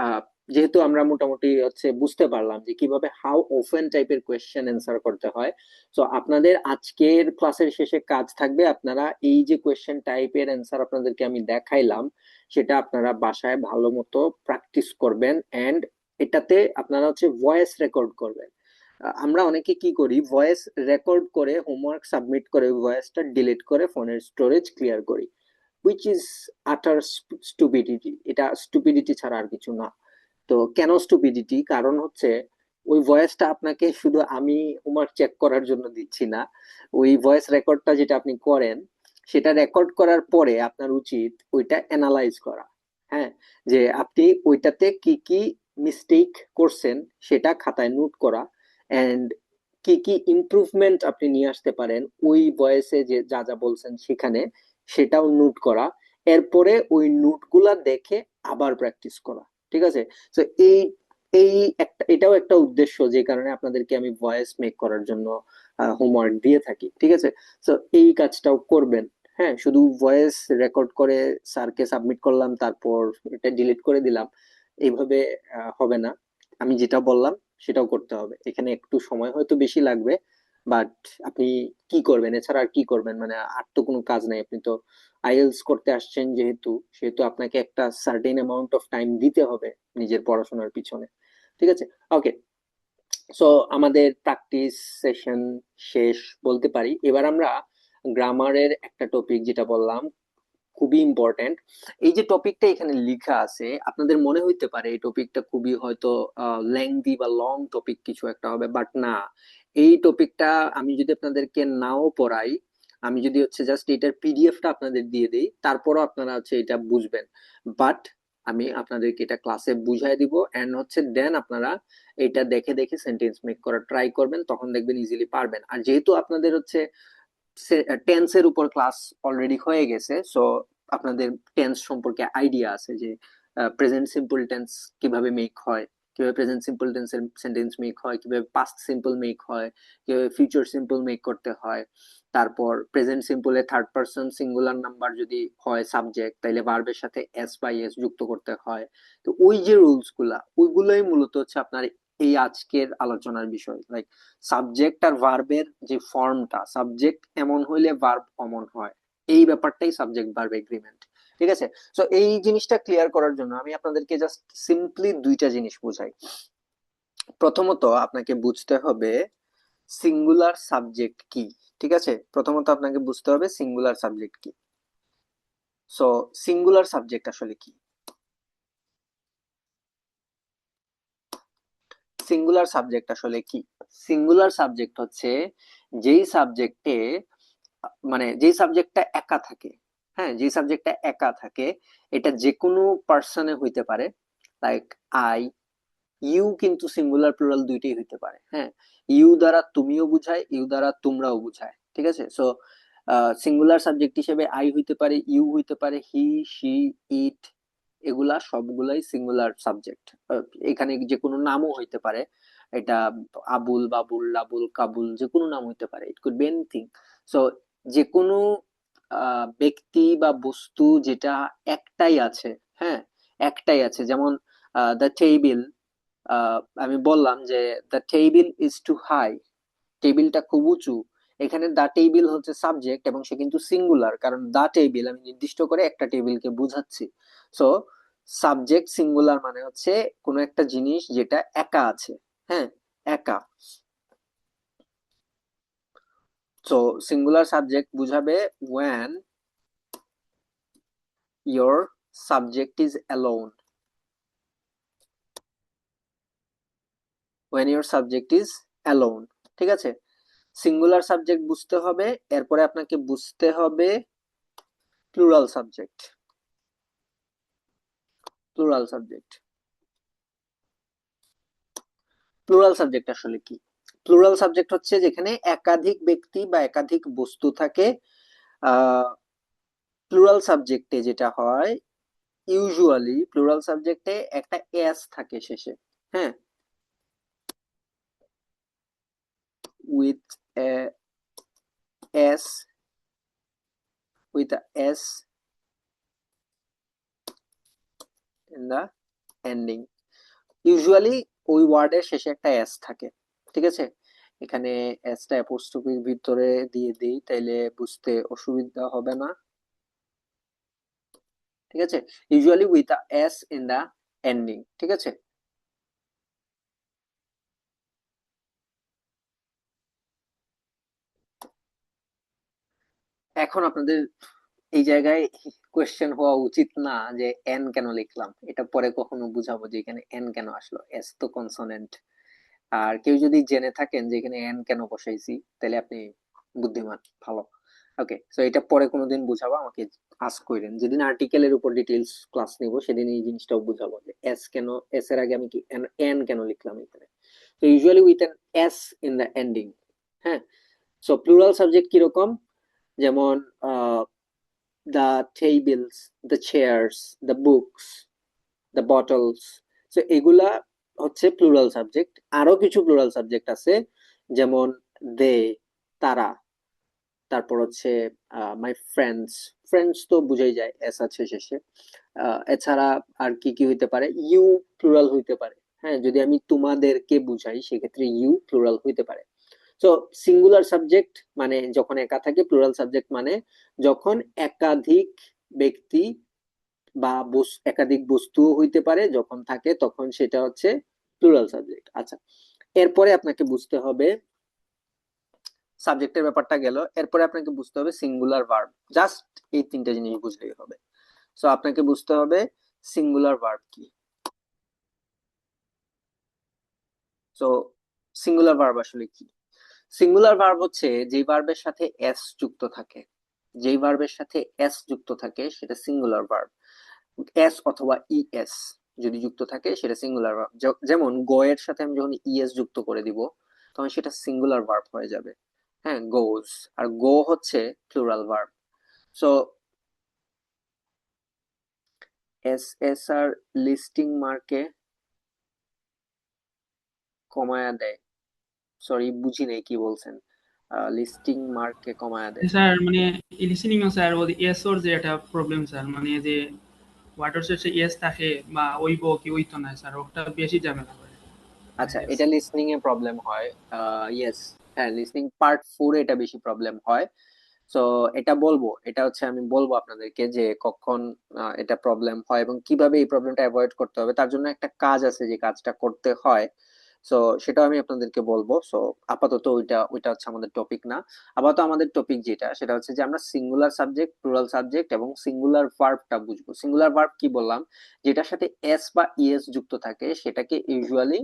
আহ, যেহেতু আমরা মোটামুটি হচ্ছে বুঝতে পারলাম যে কিভাবে হাউ অফেন টাইপের কোয়েশ্চেন অ্যান্সার করতে হয়। সো আপনাদের আজকের ক্লাসের শেষে কাজ থাকবে, আপনারা এই যে কোয়েশ্চেন টাইপের অ্যান্সার আপনাদেরকে আমি দেখাইলাম সেটা আপনারা বাসায় ভালো মতো প্র্যাকটিস করবেন, এন্ড এটাতে আপনারা হচ্ছে ভয়েস রেকর্ড করবেন। আমরা অনেকে কি করি, ভয়েস রেকর্ড করে হোমওয়ার্ক সাবমিট করে ভয়েসটা ডিলিট করে ফোনের স্টোরেজ ক্লিয়ার করি, which is utter stupidity। এটা স্টুপিডিটি ছাড়া আর কিছু না। তো কেন স্টুপিডিটি? কারণ হচ্ছে ওই ভয়েসটা আপনাকে শুধু আমি হোমওয়ার্ক চেক করার জন্য দিচ্ছি না। ওই ভয়েস রেকর্ডটা যেটা আপনি করেন, সেটা রেকর্ড করার পরে আপনার উচিত ওইটা অ্যানালাইজ করা। হ্যাঁ, যে আপনি ওইটাতে কি কি মিস্টেক করছেন সেটা খাতায় নোট করা, এন্ড কি কি ইমপ্রুভমেন্ট আপনি নিয়ে আসতে পারেন ওই ভয়েসে যে যা যা বলছেন সেখানে, সেটাও নোট করা। এরপরে ওই নোটগুলা দেখে আবার প্র্যাকটিস করা, ঠিক আছে? তো এই এই একটা, এটাও একটা উদ্দেশ্য যে কারণে আপনাদেরকে আমি ভয়েস মেক করার জন্য হোমওয়ার্ক দিয়ে থাকি, ঠিক আছে? তো এই কাজটাও করবেন। হ্যাঁ, শুধু ভয়েস রেকর্ড করে স্যারকে সাবমিট করলাম তারপর এটা ডিলিট করে দিলাম, এইভাবে হবে না। আমি যেটা বললাম সেটাও করতে হবে। এখানে একটু সময় হয়তো বেশি লাগবে, বাট আপনি কি করবেন এছাড়া? আর কি করবেন? মানে আর তো কোনো কাজ নাই। আপনি তো আইএলস করতে আসছেন, যেহেতু সেহেতু আপনাকে একটা সার্টেন অ্যামাউন্ট অফ টাইম দিতে হবে নিজের পড়াশোনার পিছনে, ঠিক আছে? ওকে, সো আমাদের প্র্যাকটিস সেশন শেষ বলতে পারি। এবার আমরা গ্রামারের একটা টপিক যেটা বললাম খুবই ইম্পর্টেন্ট। এই যে টপিকটা এখানে লেখা আছে, আপনাদের মনে হইতে পারে এই টপিকটা খুবই হয়তো লেংদি বা লং টপিক কিছু একটা হবে, বাট না। এই টপিকটা আমি যদি আপনাদেরকে নাও পড়াই, আমি যদি হচ্ছে জাস্ট এটার পিডিএফটা আপনাদের দিয়ে দিই, তারপরও আপনারা হচ্ছে এটা বুঝবেন। বাট আমি আপনাদেরকে এটা ক্লাসে বুঝাই দিব, এন্ড হচ্ছে দেন আপনারা এটা দেখে দেখে সেন্টেন্স মেক করার ট্রাই করবেন, তখন দেখবেন ইজিলি পারবেন। আর যেহেতু আপনাদের হচ্ছে টেন্সের উপর ক্লাস অলরেডি হয়ে গেছে, সো আপনাদের টেন্স সম্পর্কে আইডিয়া আছে যে প্রেজেন্ট সিম্পল টেন্স কিভাবে মেক হয়, কিভাবে প্রেজেন্ট সিম্পল টেন্সের সেন্টেন্স মেক হয়, কিভাবে পাস্ট সিম্পল মেক হয়, কিভাবে ফিউচার সিম্পল মেক করতে হয়। তারপর প্রেজেন্ট সিম্পলে থার্ড পারসন সিঙ্গুলার নাম্বার যদি হয় সাবজেক্ট, তাইলে ভার্বের সাথে এস বাই এস যুক্ত করতে হয়। তো ওই যে রুলস গুলা, ওইগুলোই মূলত হচ্ছে আপনার এই আজকের আলোচনার বিষয়। লাইক সাবজেক্ট আর ভার্বের যে ফর্মটা, সাবজেক্ট এমন হইলে ভার্ব অমন হয়, এই ব্যাপারটাই সাবজেক্ট ভার্ব এগ্রিমেন্ট, ঠিক আছে? সো এই জিনিসটা ক্লিয়ার করার জন্য আমি আপনাদেরকে জাস্ট সিম্পলি দুইটা জিনিস বুঝাই। প্রথমত আপনাকে বুঝতে হবে সিঙ্গুলার সাবজেক্ট কি, ঠিক আছে? প্রথমত আপনাকে বুঝতে হবে সিঙ্গুলার সাবজেক্ট কি। সো সিঙ্গুলার সাবজেক্ট আসলে কি? সিঙ্গুলার সাবজেক্ট আসলে কি? সিঙ্গুলার সাবজেক্ট হচ্ছে যেই সাবজেক্টে, মানে যেই সাবজেক্টটা একা থাকে। হ্যাঁ, যেই সাবজেক্টটা একা থাকে, এটা যে কোনো পার্সনে হইতে পারে। লাইক আই, ইউ কিন্তু সিঙ্গুলার প্লুরাল দুইটাই হইতে পারে। হ্যাঁ, ইউ দ্বারা তুমিও বুঝায়, ইউ দ্বারা তোমরাও বুঝায়, ঠিক আছে? সো সিঙ্গুলার সাবজেক্ট হিসেবে আই হইতে পারে, ইউ হইতে পারে, হি, শি, ইট, এগুলা সবগুলাই সিঙ্গুলার সাবজেক্ট। এখানে যে কোনো নামও হইতে পারে, এটা আবুল, বাবুল, লাবুল, কাবুল, যে কোনো নাম হইতে পারে, ইট কুড বি এনিথিং। সো যে কোনো ব্যক্তি বা বস্তু যেটা একটাই আছে, হ্যাঁ, একটাই আছে, যেমন দ্য টেবিল, আমি বললাম যে the table is too high, টেবিলটা খুব উঁচু। এখানে দা টেবিল হচ্ছে সাবজেক্ট এবং সে কিন্তু সিঙ্গুলার, কারণ দা টেবিল আমি নির্দিষ্ট করে একটা টেবিলকে বুঝাচ্ছি। সো সাবজেক্ট সিঙ্গুলার মানে হচ্ছে কোনো একটা জিনিস যেটা একা আছে, হ্যাঁ, একা। সো সিঙ্গুলার সাবজেক্ট বুঝাবে when your subject is alone, when your subject is alone, ঠিক আছে। সিঙ্গুলার সাবজেক্ট বুঝতে হবে, এরপরে আপনাকে বুঝতে হবে plural subject. Plural subject, plural subject আসলে কি? প্লুরাল সাবজেক্ট হচ্ছে যেখানে একাধিক ব্যক্তি বা একাধিক বস্তু থাকে। প্লুরাল সাবজেক্টে যেটা হয়, ইউজুয়ালি প্লুরাল সাবজেক্টে একটা এস থাকে শেষে, হ্যাঁ, with S, with S in the ending. Usually ওই ওয়ার্ডের শেষে একটা এস থাকে, ঠিক আছে। এখানে এসটা অ্যাপোস্ট্রফির ভিতরে দিয়ে দিই, তাইলে বুঝতে অসুবিধা হবে না, ঠিক আছে। Usually with a S in the ending, ঠিক আছে। এখন আপনাদের এই জায়গায় কোয়েশ্চেন হওয়া উচিত না যে এন কেন লিখলাম, এটা পরে কখনো বুঝাবো যে এখানে এন কেন আসলো, এস তো কনসোনেন্ট। আর কেউ যদি জেনে থাকেন যে এখানে এন কেন বসাইছি, তাহলে আপনি বুদ্ধিমান, ভালো। ওকে, সো এটা পরে কোনোদিন বুঝাবো, আমাকে আস্ক করেন, যেদিন আর্টিকেলের উপর ডিটেইলস ক্লাস নিব সেদিন এই জিনিসটাও বুঝাবো যে এস কেন, এস এর আগে আমি কি এন কেন লিখলাম এখানে। তো usually with an S in the ending, হ্যাঁ। সো প্লুরাল সাবজেক্ট কিরকম, যেমন the tables, the chairs, the books, the bottles। So এগুলা হচ্ছে প্লুরাল সাবজেক্ট। আরো কিছু প্লুরাল সাবজেক্ট আছে, যেমন দে, তারা, তারপর হচ্ছে মাই ফ্রেন্ডস, ফ্রেন্ডস তো বুঝাই যায় এস আছে শেষে। এছাড়া আর কি কি হইতে পারে, ইউ প্লুরাল হইতে পারে, হ্যাঁ, যদি আমি তোমাদেরকে বুঝাই সেক্ষেত্রে ইউ প্লুরাল হইতে পারে। সো সিঙ্গুলার সাবজেক্ট মানে যখন একা থাকে, প্লুরাল সাবজেক্ট মানে যখন একাধিক ব্যক্তি বা একাধিক বস্তুও হইতে পারে, যখন থাকে তখন সেটা হচ্ছে প্লুরাল সাবজেক্ট। আচ্ছা, এরপরে আপনাকে বুঝতে হবে, সাবজেক্টের ব্যাপারটা গেল, এরপরে আপনাকে বুঝতে হবে সিঙ্গুলার ভার্ব। জাস্ট এই তিনটা জিনিস বুঝলেই হবে। সো আপনাকে বুঝতে হবে সিঙ্গুলার ভার্ব কি। সো সিঙ্গুলার ভার্ব আসলে কি? সিঙ্গুলার ভার্ব হচ্ছে যেই ভার্বের সাথে এস যুক্ত থাকে, যেই ভার্বের সাথে এস যুক্ত থাকে সেটা সিঙ্গুলার ভার্ব। এস অথবা ইএস যদি যুক্ত থাকে সেটা সিঙ্গুলার ভার্ব। যেমন গো এর সাথে আমি যখন ইএস যুক্ত করে দিব তখন সেটা সিঙ্গুলার ভার্ব হয়ে যাবে, হ্যাঁ, গোজ। আর গো হচ্ছে plural verb. So S S আর লিস্টিং মার্কে কমায়া দেয়, সরি বুঝি নাই কি বলছেন, লিস্টিং মার্কে কমায়া দেয়। স্যার মানে লিসেনিং স্যার ওই এসর যে একটা প্রবলেম স্যার, মানে যে ওয়াটার শেষে এস থাকে বা ওইব কি ওইতো না স্যার, ওটা বেশি ঝামেলা করে। আচ্ছা, এটা লিসনিং এ প্রবলেম হয়, ইয়েস, হ্যাঁ, লিসনিং পার্ট 4 এটা বেশি প্রবলেম হয়। সো এটা বলবো, এটা হচ্ছে আমি বলবো আপনাদেরকে যে কখন এটা প্রবলেম হয় এবং কিভাবে এই প্রবলেমটা অ্যাভয়েড করতে হবে। তার জন্য একটা কাজ আছে যে কাজটা করতে হয়, সো সেটাও আমি আপনাদেরকে বলবো। সো আপাতত ওইটা ওইটা হচ্ছে আমাদের টপিক না। আপাতত আমাদের টপিক যেটা সেটা হচ্ছে যে আমরা সিঙ্গুলার সাবজেক্ট, প্লুরাল সাবজেক্ট এবং সিঙ্গুলার ভার্বটা বুঝবো। সিঙ্গুলার ভার্ব কি বললাম, যেটার সাথে এস বা ইএস যুক্ত থাকে সেটাকে ইউজুয়ালি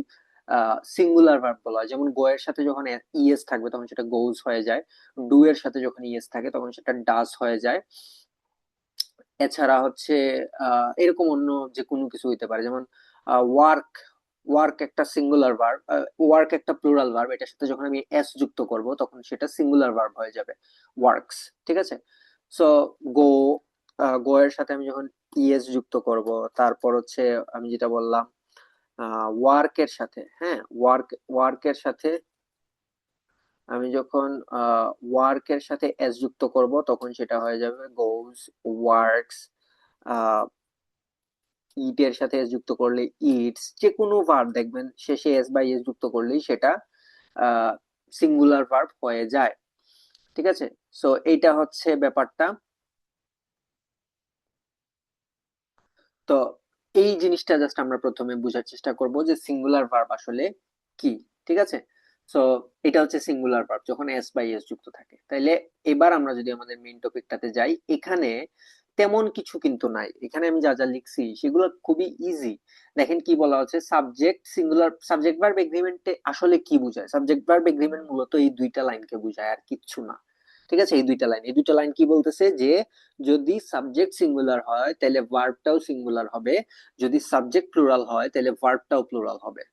সিঙ্গুলার ভার্ব বলা হয়। যেমন গো এর সাথে যখন ইএস থাকবে তখন সেটা গোজ হয়ে যায়, ডু এর সাথে যখন ইএস থাকে তখন সেটা ডাজ হয়ে যায়। এছাড়া হচ্ছে এরকম অন্য যে কোনো কিছু হইতে পারে, যেমন ওয়ার্ক, ওয়ার্ক একটা সিঙ্গুলার ভার্ব, ওয়ার্ক একটা প্লুরাল ভার্ব, এটার সাথে যখন আমি এস যুক্ত করব তখন সেটা সিঙ্গুলার ভার্ব হয়ে যাবে, ওয়ার্কস, ঠিক আছে। সো গো, গো এর সাথে আমি যখন ইএস যুক্ত করব, তারপর হচ্ছে আমি যেটা বললাম ওয়ার্কের সাথে, হ্যাঁ ওয়ার্কের সাথে আমি যখন ওয়ার্কের সাথে এস যুক্ত করব তখন সেটা হয়ে যাবে গোজ, ওয়ার্কস। ইটের সাথে এস যুক্ত করলে ইটস, যে কোনো ভার্ব দেখবেন শেষে এস বা এস যুক্ত করলেই সেটা সিঙ্গুলার ভার্ব হয়ে যায়। ঠিক আছে, সো এইটা হচ্ছে ব্যাপারটা। তো এই জিনিসটা জাস্ট আমরা প্রথমে বোঝার চেষ্টা করব যে সিঙ্গুলার ভার্ব আসলে কি। ঠিক আছে, সো এটা হচ্ছে সিঙ্গুলার ভার্ব যখন এস বাই এস যুক্ত থাকে। তাইলে এবার আমরা যদি আমাদের মেইন টপিকটাতে যাই, এখানে তেমন কিছু কিন্তু নাই। এখানে আমি যা যা লিখছি সেগুলো খুবই ইজি। দেখেন কি বলা হচ্ছে, সাবজেক্ট সিঙ্গুলার, সাবজেক্ট ভার্ব এগ্রিমেন্টে আসলে কি বোঝায়? সাবজেক্ট ভার্ব এগ্রিমেন্ট মূলত এই দুইটা লাইনকে বোঝায়, আর কিচ্ছু না। ঠিক আছে, এই দুইটা লাইন কি বলতেছে যে যদি সাবজেক্ট সিঙ্গুলার হয় তাহলে ভার্বটাও সিঙ্গুলার হবে, যদি সাবজেক্ট প্লুরাল হয় তাহলে ভার্বটাও প্লুরাল হবে।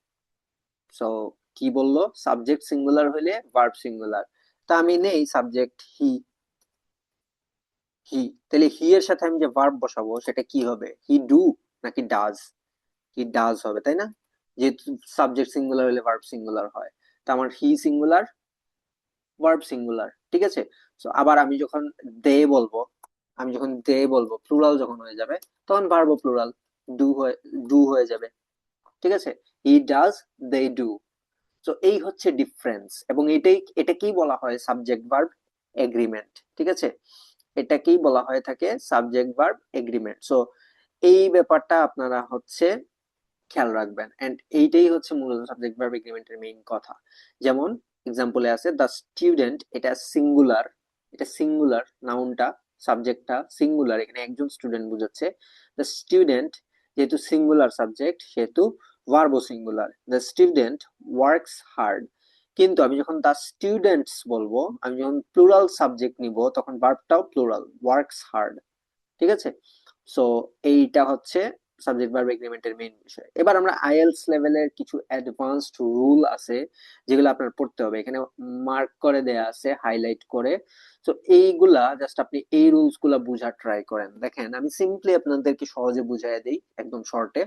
সো কি বললো, সাবজেক্ট সিঙ্গুলার হলে ভার্ব সিঙ্গুলার। তা আমি নেই সাবজেক্ট হি, হি, তাহলে হি এর সাথে আমি যে ভার্ব বসাবো সেটা কি হবে? হি ডু নাকি ডাজ? হি ডাজ হবে, তাই না? যেহেতু সাবজেক্ট সিঙ্গুলার হলে ভার্ব সিঙ্গুলার হয়, তা আমার হি সিঙ্গুলার, ভার্ব সিঙ্গুলার। ঠিক আছে, সো আবার আমি যখন দে বলবো, আমি যখন দে বলবো প্লুরাল যখন হয়ে যাবে তখন ভার্বও প্লুরাল, ডু হয়ে যাবে। ঠিক আছে, হি ডাজ, দে ডু। তো এই হচ্ছে ডিফারেন্স, এবং এটাকেই বলা হয় সাবজেক্ট ভার্ব এগ্রিমেন্ট। ঠিক আছে, এটাকেই বলা হয়ে থাকে সাবজেক্ট ভার্ব এগ্রিমেন্ট। সো এই ব্যাপারটা আপনারা হচ্ছে খেয়াল রাখবেন, এন্ড এইটাই হচ্ছে মূলত সাবজেক্ট ভার্ব এগ্রিমেন্টের মেইন কথা। যেমন এক্সাম্পলে আছে দ্য স্টুডেন্ট, এটা সিঙ্গুলার, এটা সিঙ্গুলার, নাউনটা সাবজেক্টটা সিঙ্গুলার, এখানে একজন স্টুডেন্ট বোঝাচ্ছে। দ্য স্টুডেন্ট যেহেতু সিঙ্গুলার সাবজেক্ট সেহেতু ভার্বও singular, the student works hard. কিন্তু আমি যখন দ্য স্টুডেন্টস বলবো, আমি যখন প্লুরাল সাবজেক্ট নিব তখন ভার্বটাও প্লুরাল, ওয়ার্কস হার্ড। ঠিক আছে, সো এইটা হচ্ছে সাবজেক্ট ভার্ব এগ্রিমেন্টের মেইন বিষয়। এবার আমরা আইএলটিএস লেভেলের কিছু অ্যাডভান্সড রুল আছে যেগুলো আপনার পড়তে হবে, এখানে মার্ক করে দেয়া আছে হাইলাইট করে। তো এইগুলা জাস্ট আপনি এই রুলস গুলা বুঝার ট্রাই করেন। দেখেন আমি সিম্পলি আপনাদেরকে সহজে বুঝাই দেই একদম শর্টে।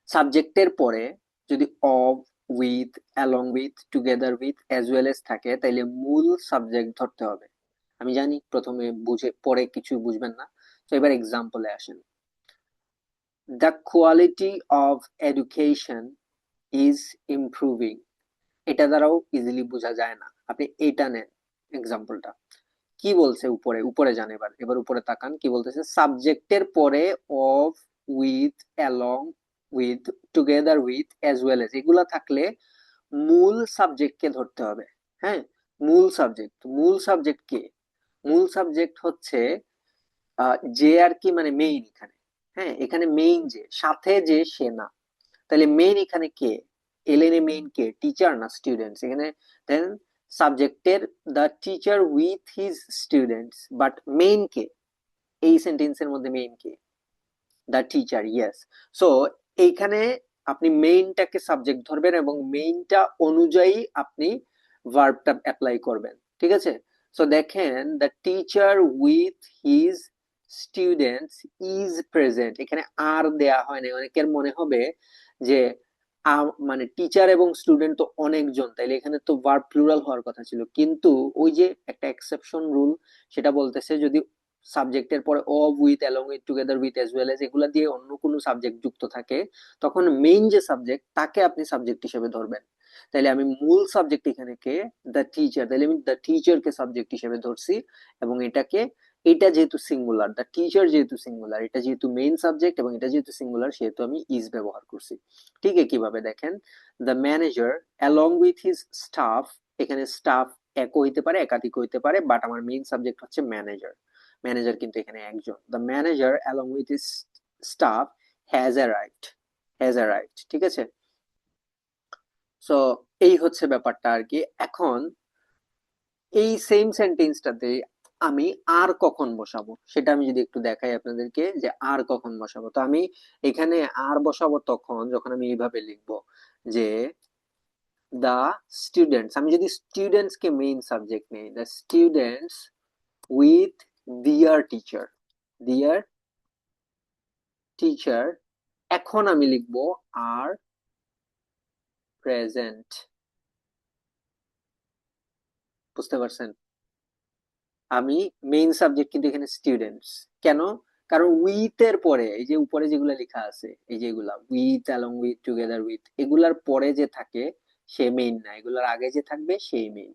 সাবজেক্টের পরে যদি of, with, along with, together with, as well as থাকে তাইলে মূল সাবজেক্ট ধরতে হবে। আমি জানি প্রথমে বুঝে পরে কিছু বুঝবেন না, তো এবার এক্সাম্পলে আসেন। The quality of education is improving, এটা দ্বারাও ইজিলি বোঝা যায় না। আপনি এটা নেন এক্সাম্পলটা, কি বলছে উপরে, উপরে যান, এবার এবার উপরে তাকান কি বলতেছে, সাবজেক্টের পরে of, with, along with, together with, as well as এগুলা থাকলে মূল সাবজেক্টকে ধরতে হবে। হ্যাঁ, মূল সাবজেক্ট, মূল সাবজেক্ট কে? মূল সাবজেক্ট হচ্ছে যে আর কি, মানে মেইন এখানে। হ্যাঁ, এখানে মেইন যে, সাথে যে সে না। তাহলে মেইন এখানে কে? এলএনএ মেইন কে? টিচার না স্টুডেন্টস? এখানে দেন সাবজেক্টের the teacher with his students, but main কে? এই সেন্টেন্সের মধ্যে মেইন কে? The teacher, yes. সো এইখানে আপনি মেইনটাকে সাবজেক্ট ধরবেন এবং মেইনটা অনুযায়ী আপনি ভার্বটা অ্যাপ্লাই করবেন। ঠিক আছে, সো দেখেন the teacher with his students is present, এখানে আর দেয়া হয় না। অনেকের মনে হবে যে মানে টিচার এবং স্টুডেন্ট তো অনেকজন, তাইলে এখানে তো ভার্ব প্লুরাল হওয়ার কথা ছিল, কিন্তু ওই যে একটা এক্সেপশন রুল, সেটা বলতেছে যদি সাবজেক্টের পরে of, with, along with, together with, as well as এগুলা দিয়ে অন্য কোনো সাবজেক্ট যুক্ত থাকে তখন মেইন যে সাবজেক্ট তাকে আপনি সাবজেক্ট হিসেবে ধরবেন। তাইলে আমি মূল সাবজেক্ট এখানে কে? দ্য টিচার, তাহলে আমি দ্য টিচারকে সাবজেক্ট হিসেবে ধরছি, এবং এটাকে, এটা যেহেতু সিঙ্গুলার, দ্য টিচার যেহেতু সিঙ্গুলার, এটা যেহেতু মেইন সাবজেক্ট এবং এটা যেহেতু সিঙ্গুলার সেহেতু আমি ইজ ব্যবহার করছি। ঠিক কিভাবে দেখেন, the manager along with his staff, এখানে স্টাফ একও হইতে পারে একাধিক হইতে পারে, বাট আমার মেইন সাবজেক্ট হচ্ছে ম্যানেজার। ম্যানেজার কিন্তু এখানে একজন। The manager along with his staff has arrived, has arrived. ঠিক আছে, সো এই হচ্ছে ব্যাপারটা আর কি। এখন এই সেম সেন্টেন্সটাতে আমি আর কখন বসাবো সেটা আমি যদি একটু দেখাই আপনাদেরকে, যে আর কখন বসাবো। তো আমি এখানে আর বসাবো তখন যখন আমি এইভাবে লিখবো যে দ্য স্টুডেন্টস, আমি যদি স্টুডেন্টস কে মেইন সাবজেক্ট নেই, দ্য স্টুডেন্টস উইথ দিয়ার টিচার, দিয়ার টিচার, এখন আমি লিখবো আর প্রেজেন্ট। বুঝতে পারছেন? আমি মেইন সাবজেক্ট কিন্তু এখানে স্টুডেন্টস। কেন? কারণ উইথ এর পরে এই যে উপরে যেগুলো লেখা আছে, এই যে এগুলা with, along with, together with, এগুলার পরে যে থাকে সে মেইন না, এগুলার আগে যে থাকবে সেই মেইন।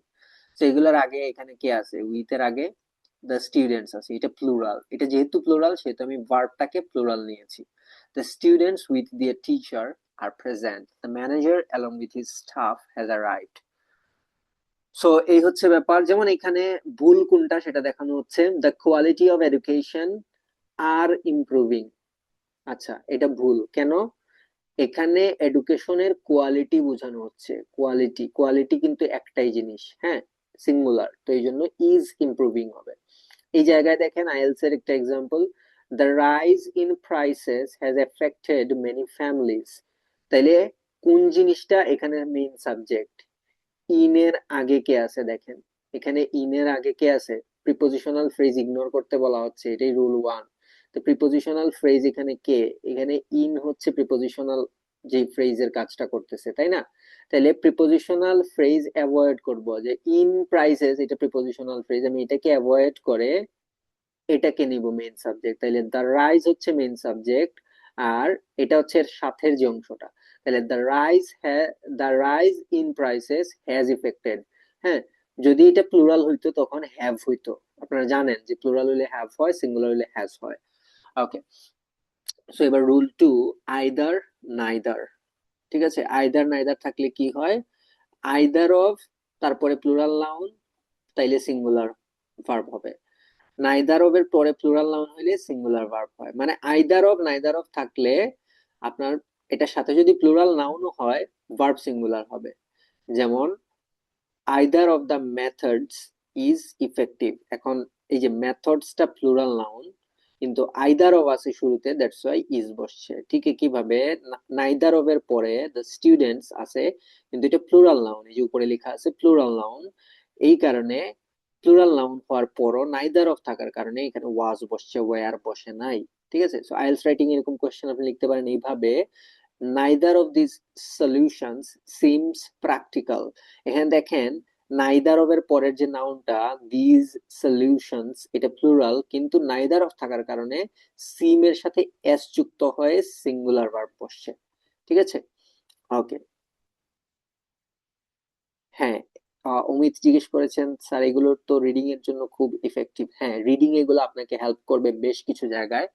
তো এগুলার আগে এখানে কে আছে? উইথ এর আগে দ্য স্টুডেন্টস আছে, এটা প্লুরাল। এটা যেহেতু প্লুরাল সেহেতু আমি ভার্বটাকে প্লুরাল নিয়েছি। The students with their teacher are present, the manager along with his staff has arrived। সো এই হচ্ছে ব্যাপার। যেমন এখানে ভুল কোনটা সেটা দেখানো হচ্ছে, the quality of education are improving. আচ্ছা, এটা ভুল কেন? এখানে এডুকেশনের কোয়ালিটি বোঝানো হচ্ছে, কোয়ালিটি কোয়ালিটি কিন্তু একটাই জিনিস, হ্যাঁ, সিঙ্গুলার, তো এই জন্য ইজ ইমপ্রুভিং হবে। এই জায়গায় দেখেন আইএলস এর একটা example, the rise in prices has affected many families. তাইলে কোন জিনিসটা এখানে মেইন সাবজেক্ট? ইনের আগে কে আছে দেখেন, এখানে ইনের আগে কে আছে? প্রিপোজিশনাল ফ্রেজ ইগনোর করতে বলা হচ্ছে, এটাই রুল 1। তো প্রিপোজিশনাল ফ্রেজ এখানে কে? এখানে ইন হচ্ছে প্রিপোজিশনাল যে ফ্রেজের কাজটা করতেছে, তাই না? তাহলে প্রিপোজিশনাল ফ্রেজ অ্যাভয়েড করব, যে ইন প্রাইসেস এটা প্রিপোজিশনাল ফ্রেজ, আমি এটাকে অ্যাভয়েড করে এটাকে নিব মেইন সাবজেক্ট। তাহলে দ্য রাইজ হচ্ছে মেইন সাবজেক্ট, আর এটা হচ্ছে এর সাথের যে অংশটা। তাহলে the rise in prices has affected. হ্যাঁ, যদি এটা প্লুরাল হইতো তখন হ্যাভ হইতো। আপনারা জানেন যে প্লুরাল হইলে হ্যাভ হয়, সিঙ্গুলার হইলে হ্যাজ হয়। ওকে, সো এবার রুল 2, আইদার নাইদার। ঠিক আছে, আইদার নাইদার থাকলে কি হয়? আইদার অফ তারপরে প্লুরাল নাউন, তাইলে সিঙ্গুলার ভার্ব হবে। নাইদার অফ এর পরে প্লুরাল নাউন হইলে সিঙ্গুলার ভার্ব হয়। মানে আইদার অফ নাইদার অফ থাকলে আপনার এটার সাথে যদি প্লুরাল নাউনও হয় ভার্ব সিঙ্গুলার হবে। যেমন either of the methods is effective. এখন এই যে মেথডসটা প্লুরাল নাউন, কিন্তু আইদার অফ আছে শুরুতে, দ্যাটস ওয়াই ইজ বসছে। ঠিক কিভাবে নাইদার অফ এর পরে দ্য স্টুডেন্টস আছে, কিন্তু এটা প্লুরাল নাউন, এই যে উপরে লেখা আছে প্লুরাল নাউন, এই কারণে প্লুরাল নাউন হওয়ার পরও নাইদার অফ থাকার কারণে এখানে ওয়াজ বসছে, ওয়্যার বসে নাই। ঠিক আছে, সো আইএলটিএস রাইটিং এরকম কোশ্চেন আপনি লিখতে পারেন এইভাবে, neither of this solutions seems practical. এখানে দেখেন নাইদার অফ এর পরের যে নাউনটা দিস সলিউশনস, এটা প্লুরাল, কিন্তু নাইদার অফ থাকার কারণে সিম এর সাথে এস যুক্ত হয়ে সিঙ্গুলার ভার্ব বসছে। ঠিক আছে, ওকে। হ্যাঁ, অমিত জিজ্ঞেস করেছেন স্যার এগুলো তো রিডিং এর জন্য খুব ইফেক্টিভ। হ্যাঁ, রিডিং এগুলো আপনাকে হেল্প করবে বেশ কিছু জায়গায়।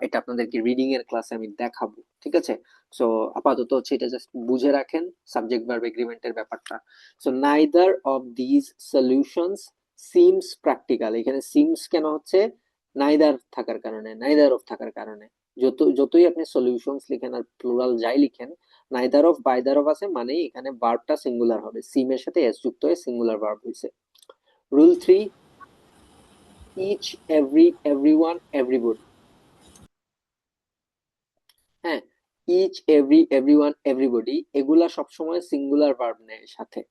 এটা আপনাদেরকে রিডিং এর ক্লাসে আমি দেখাবো। ঠিক আছে, সো আপাতত হচ্ছে এটা জাস্ট বুঝে রাখেন সাবজেক্ট ভার্ব এগ্রিমেন্টের ব্যাপারটা। So neither of this solutions seems practical, এখানে সিমস কেন হচ্ছে? নাইদার থাকার কারণে, নাইদার অফ থাকার কারণে। যতই আপনি সলিউশনস লিখেন আর প্লুরাল যাই লিখেন, নাইদার অফ বাইদার অফ আছে মানে এখানে ভার্বটা সিঙ্গুলার হবে, সিম এর সাথে এস যুক্ত হয়ে সিঙ্গুলার ভার্ব হইছে। Rule 3, each, every, everyone, everybody. হ্যাঁ, ইচ, এভরি, এভরিওয়ান, এভরিবডি এগুলা সবসময় সিঙ্গুলার ভার্ব নেয় সাথে।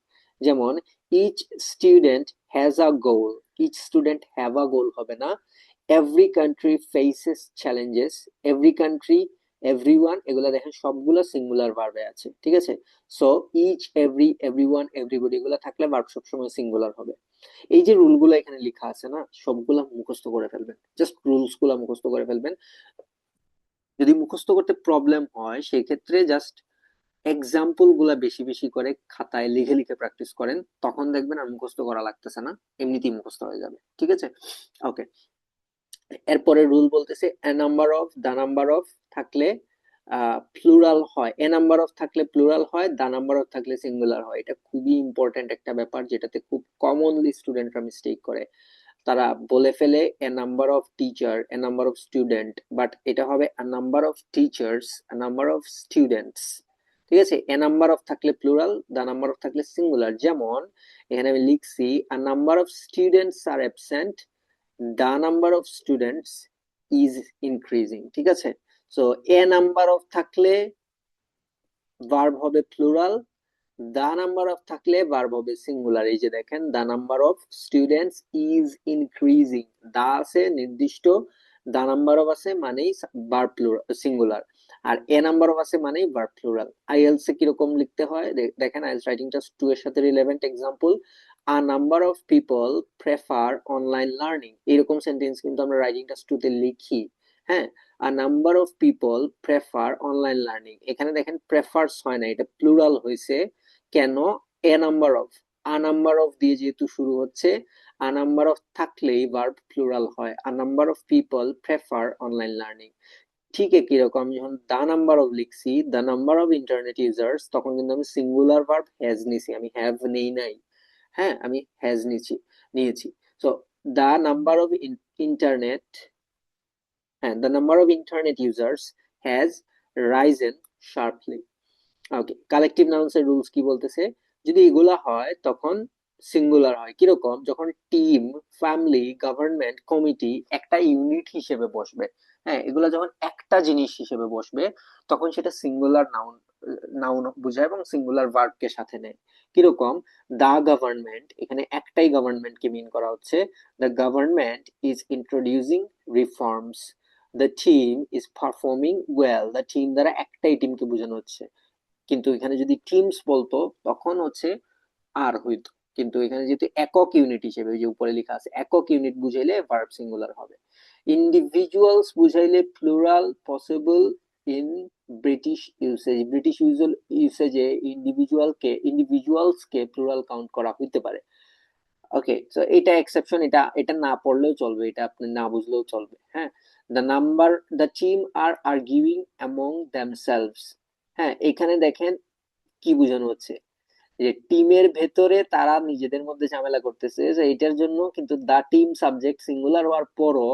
যেমন each student has a goal, each student have a goal হবে না। Every country faces challenges, every country, everyone এগুলা দেখেন সবগুলা সিঙ্গুলার ভার্বে আছে। ঠিক আছে, so each, every, everyone, everybody এগুলা থাকলে ভার্ব সবসময় সিঙ্গুলার হবে। এই যে রুলগুলো এখানে লেখা আছে না, সবগুলা মুখস্থ করে ফেলবেন, জাস্ট রুলস গুলা মুখস্থ করে ফেলবেন। যদি মুখস্থ করতে প্রবলেম হয় সেক্ষেত্রে জাস্ট এক্সাম্পল গুলা বেশি বেশি করে খাতায় লিখে লিখে প্র্যাকটিস করেন, তখন দেখবেন আর মুখস্থ করা লাগতেছে না, এমনিতেই মুখস্থ হয়ে যাবে। ঠিক আছে, ওকে। এরপরে রুল বলতেছে a number of, the number of থাকলে প্লুরাল হয়, এ নাম্বার অফ থাকলে প্লুরাল হয়, দা নাম্বার অফ থাকলে সিঙ্গুলার হয়। এটা খুবই ইম্পর্টেন্ট একটা ব্যাপার, যেটাতে খুব কমনলি স্টুডেন্টরা মিস্টেক করে। তারা বলে ফেলে a number of teacher, a number of student, but এটা হবে a number of teachers, a number of students. ঠিক আছে, এ নাম্বার অফ থাকলে প্লুরাল, দা নাম্বার অফ থাকলে সিঙ্গুলার। যেমন এখানে আমি লিখছি a number of students are absent, the number of students is increasing. ঠিক আছে, সো এ নাম্বার অফ থাকলে ভার্ব হবে প্লুরাল, দা নাম্বার অফ থাকলে ভার্ব হবে সিঙ্গুলার। এই যে দেখেন the number of students is increasing, the আছে নির্দিষ্ট, দা নাম্বার অফ আছে মানেই ভার্ব সিঙ্গুলার, আর এ নাম্বার অফ আছে মানেই ভার্ব প্লুরাল। আইএলস এ কিরকম লিখতে হয় দেখেন, আইএলস রাইটিং টাস্ক 2 এর সাথে relevant example, a number of people prefer online learning, এরকম সেন্টেন্স কিন্তু আমরা রাইটিং টাস্ক 2 তে লিখি। হ্যাঁ, a number of people prefer online learning, এখানে দেখেন প্রেফারস হয় না, এটা প্লুরাল হয়েছে। কেন? A number of, a number of দিয়ে যেহেতু শুরু হচ্ছে, আ নাম্বার অফ থাকলেই ভার্ব প্লুরাল হয়। A number of people prefer online learning. ঠিক একই রকম আমি যখন দা নাম্বার অফ লিখছি, দা নাম্বার অফ ইন্টারনেট ইউজার্স, তখন কিন্তু আমি সিঙ্গুলার ভার্ব হ্যাজ নিছি, আমি হ্যাভ নেই নাই। হ্যাঁ, আমি হ্যাজ নিয়েছি। So the number of internet, হ্যাঁ, the number of internet users has risen sharply. Okay, collective nouns এর রুলস কি বলতেছে, যদি এগুলা হয় তখন সিঙ্গুলার হয়। কিরকম? যখন টিম, ফ্যামিলি, গভর্নমেন্ট, কমিটি একটা ইউনিট হিসেবে বসবে। হ্যাঁ, এগুলা যখন একটা জিনিস হিসেবে বসবে তখন সেটা সিঙ্গুলার নাউন নাউন বোঝায় এবং সিঙ্গুলার ভার্বকে সাথে নেয়। কিরকম? দা গভর্নমেন্ট, এখানে একটাই গভর্নমেন্টকে মিন করা হচ্ছে। The government is introducing reforms, the team is performing well, the team দ্বারা একটাই টিমকে বোঝানো হচ্ছে। কিন্তু এখানে যদি টিমস বলতো তখন হচ্ছে আর হইতো, কিন্তু এখানে যেহেতু একক ইউনিট হিসেবে, ওই যে উপরে লেখা আছে একক ইউনিট বুঝাইলে ভার্ব সিঙ্গুলার হবে। ইন্ডিভিজুয়ালস বুঝাইলে plural possible in British usage, British ইউসেজে ইন্ডিভিজুয়ালস কে প্লুরাল কাউন্ট করা হইতে পারে। ওকে, সো এটা এক্সেপশন, এটা না পড়লেও চলবে, এটা আপনি না বুঝলেও চলবে। হ্যাঁ, the team are arguing among themselves, হ্যাঁ, এখানে দেখেন কি বোঝানো হচ্ছে, যে টিমের ভেতরে তারা নিজেদের মধ্যে ঝামেলা করতেছে, যে এটার জন্য কিন্তু দা টিম সাবজেক্ট সিঙ্গুলার হওয়ার পরও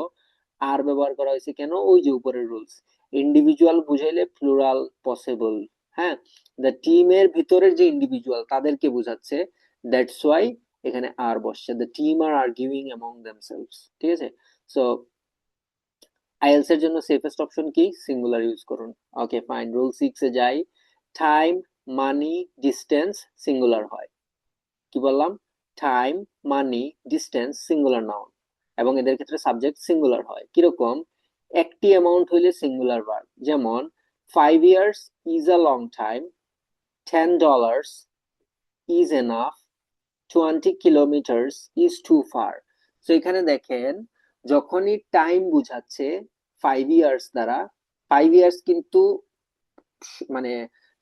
আর ব্যবহার করা হয়েছে। কেন? ওই যে উপরের রুলস, ইন্ডিভিজুয়াল বুঝাইলে প্লুরাল পসিবল। হ্যাঁ, দ্য টিমের ভিতরের যে ইন্ডিভিজুয়াল তাদেরকে বোঝাচ্ছে, দ্যাটস ওয়াই এখানে আর বসছে, the team are arguing among themselves. ঠিক আছে, সো আইএলস এর জন্য সেফেস্ট অপশন কি? সিঙ্গুলার ইউজ করুন। ওকে ফাইন, রুল 6 এ যাই। টাইম, মানি, ডিস্টেন্স সিঙ্গুলার হয়। কি বললাম? Time, money, distance singular noun এবং এদের ক্ষেত্রে সাবজেক্ট সিঙ্গুলার হয়। কিরকম? একটি অ্যামাউন্ট হইলে সিঙ্গুলার ভার্ব, যেমন 5 years is a long time, $10 is enough, 20 kilometers is too far. তো এখানে দেখেন, যখনই টাইম বুঝাচ্ছে 5 years দ্বারা, 5 years কিন্তু মানে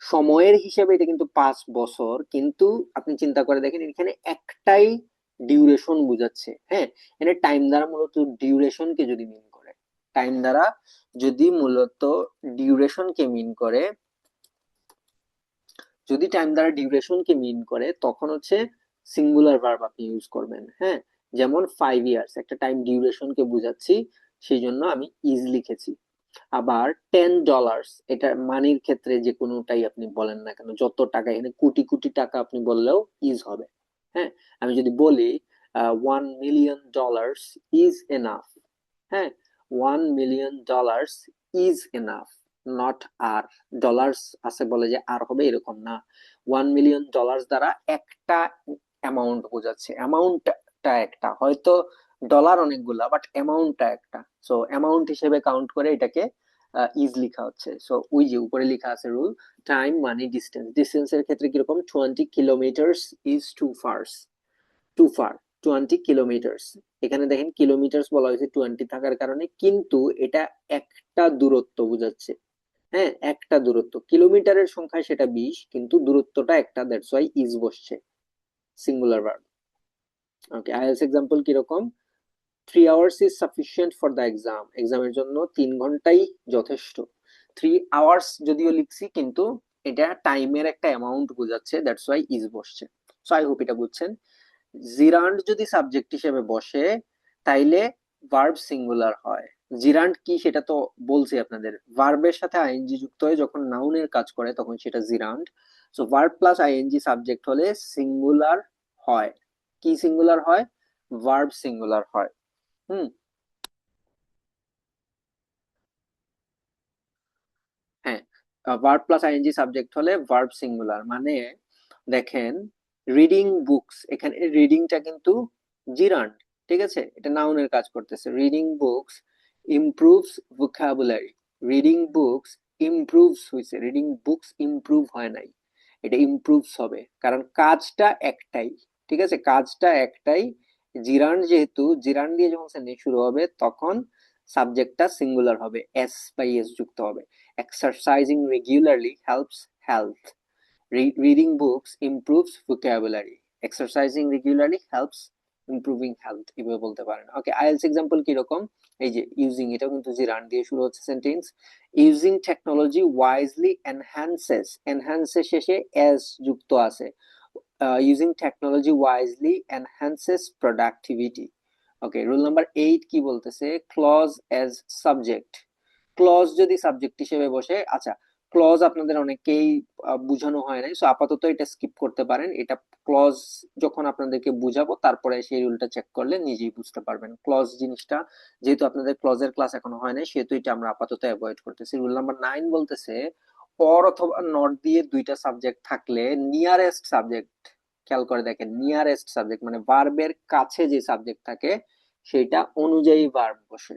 সময়ের হিসেবে এটা কিন্তু 5 বছর, কিন্তু আপনি চিন্তা করে দেখেন এখানে একটাই ডিউরেশন বুঝাচ্ছে। হ্যাঁ, এখানে টাইম দ্বারা মূলত ডিউরেশনকে যদি মিন করে, টাইম দ্বারা যদি মূলত ডিউরেশনকে মিন করে, যদি টাইম দ্বারা ডিউরেশনকে মিন করে তখন হচ্ছে সিঙ্গুলার ভার্ব আপনি ইউজ করবেন। হ্যাঁ, যেমন 5 years একটা টাইম ডিউরেশনকে বুঝাচ্ছি, সেই জন্য আমি ইজ লিখেছি। আবার $10 এটা মানির ক্ষেত্রে যে কোনোটাই আপনি বলেন না কেন, যত টাকা, এখানে কোটি কোটি টাকা আপনি বললেও ইজ হবে। হ্যাঁ, আমি যদি বলি $1 million ইজ এনাফ, হ্যাঁ, $1 million is enough, not are. Dollars আছে বলে যে আর হবে এরকম না, $1 million দ্বারা একটা অ্যামাউন্ট বোঝাচ্ছে, অ্যামাউন্টটা একটা, হয়তো ডলার অনেকগুলা বাট অ্যামাউন্টটা একটা। সো অ্যামাউন্ট হিসেবে কাউন্ট করে এটাকে ইজ লেখা হচ্ছে। সো ওই যে উপরে লেখা আছে রুল, টাইম, মানি, ডিস্টেন্স। ডিস্টেন্সের ক্ষেত্রে কিরকম? 20 kilometers is too far, 20 kilometers। এখানে দেখেন কিলোমিটার্স বলা হয়েছে 20 থাকার কারণে, কিন্তু এটা একটা দূরত্ব বোঝাচ্ছে। হ্যাঁ, একটা দূরত্ব, কিলোমিটারের সংখ্যায় সেটা 20 কিন্তু দূরত্বটা একটা, দ্যাটস ওয়াই ইজ বসছে, সিঙ্গুলার ভার্ব। ওকে, আইএলটিএস এক্সাম্পল কিরকম? 3 hours is sufficient for the exam, এক্সামের জন্য 3 ঘন্টাই যথেষ্ট। 3 hours যদিও লিখছি কিন্তু এটা টাইমের একটা অ্যামাউন্ট বোঝাচ্ছে, দ্যাটস ওয়াই ইজ বসছে। সো আই হোপ এটা বুঝছেন। জিরান্ড যদি সাবজেক্ট হিসেবে বসে তাইলে ভার্ব সিঙ্গুলার হয়। জিরান্ড কি সেটা তো বলছি আপনাদের, ভার্বের সাথে আইএনজি যুক্ত হয়ে যখন নাউনের কাজ করে তখন সেটা gerund. So verb plus I N G subject হলে সিঙ্গুলার হয়। কি সিঙ্গুলার হয়? ভার্ব সিঙ্গুলার হয়। হুম, হ্যাঁ, ভার্ব প্লাস আইএনজি সাবজেক্ট হলে ভার্ব সিঙ্গুলার। মানে দেখেন, রিডিং বুকস, এখানে রিডিংটা কিন্তু জিরান্ড, ঠিক আছে, এটা নাউনের কাজ করতেছে। Reading books improves vocabulary, reading books improves হয়েছে, রিডিং বুকস ইমপ্রুভ হয় নাই, এটা ইমপ্রুভস হবে, কারণ কাজটা একটাই, ঠিক আছে, কাজটা একটাই। জিরান্ড যেহেতু, জিরান্ড দিয়ে যখন সেন্টেন্স শুরু হবে তখন সাবজেক্টটা সিঙ্গুলার হবে, এস বাই এস যুক্ত হবে। Exercising regularly helps health, reading books improves vocabulary, exercising regularly helps improving health, এভাবে বলতে পারেন। ওকে, আইএলটিএস এক্সাম্পল কি রকম, এই যে ইউজিং, এটা কিন্তু জিরান দিয়ে শুরু হচ্ছে sentence. Using technology wisely enhances, এনহ্যান্সের শেষে এস যুক্ত আছে, using technology wisely enhances productivity. Okay, rule number 8 কি বলতেছে, ক্লজ এজ সাবজেক্ট, ক্লজ যদি সাবজেক্ট হিসেবে বসে, আচ্ছা ক্লজ আপনাদের অনেকেই বুঝানো হয় নাই, সো আপাতত এটা স্কিপ করতে পারেন, এটা ক্লজ যখন আপনাদেরকে বুঝাবো তারপরে সেই রুলটা চেক করলে নিজেই বুঝতে পারবেন। ক্লজ জিনিসটা যেহেতু আপনাদের ক্লজের ক্লাস এখনো হয় নাই, সেহেতু এটা আমরা আপাতত অ্যাভয়েড করতেছি। রুল নাম্বার 9 বলতেছে, অর অথবা নট দিয়ে দুইটা সাবজেক্ট থাকলে নিয়ারেস্ট সাবজেক্ট, খেয়াল করে দেখেন, নিয়ারেস্ট সাবজেক্ট মানে ভার্বের কাছে যে সাবজেক্ট থাকে সেটা অনুযায়ী ভার্ব বসে,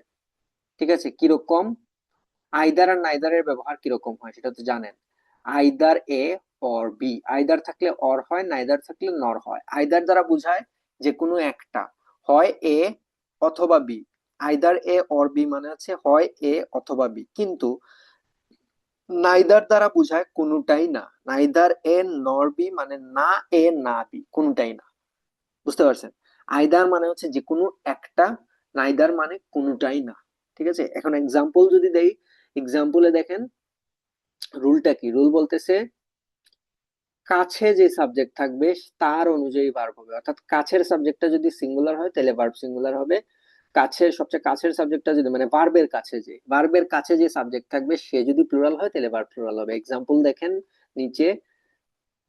ঠিক আছে। কিরকম, আইদার আর নাইদার এর ব্যবহার কিরকম হয় সেটা তো জানেন, either A or B, either থাকলে অর হয়, নাইদার থাকলে নর হয়। আইদার দ্বারা বোঝায় যে কোনো একটা, হয় এ অথবা B, either A or B মানে হচ্ছে হয় এ অথবা বি, কিন্তু নাইদার দ্বারা বোঝায় কোনোটাই না, নাইদার এ নর বি মানে না এ না বি, কোনোটাই না, বুঝতে পারছেন। আইদার মানে হচ্ছে যে কোনো একটা, নাইদার মানে কোনোটাই না, ঠিক আছে। এখন এক্সাম্পল যদি দেই, এক্সাম্পলে দেখেন রুলটা কি, রুল বলতেছে কাছে যে সাবজেক্ট থাকবে তার অনুযায়ী ভার্ব হবে, অর্থাৎ কাছের সাবজেক্টটা যদি সিঙ্গুলার হয় তাহলে ভার্ব সিঙ্গুলার হবে, কাছের সবচেয়ে কাছের সাবজেক্টটা যদি মানে ভার্বের কাছে যে, ভার্বের কাছে যে সাবজেক্ট থাকবে সে যদি প্লুরাল হয় তাহলে ভার্ব প্লুরাল হবে। এক্সাম্পল দেখেন নিচে,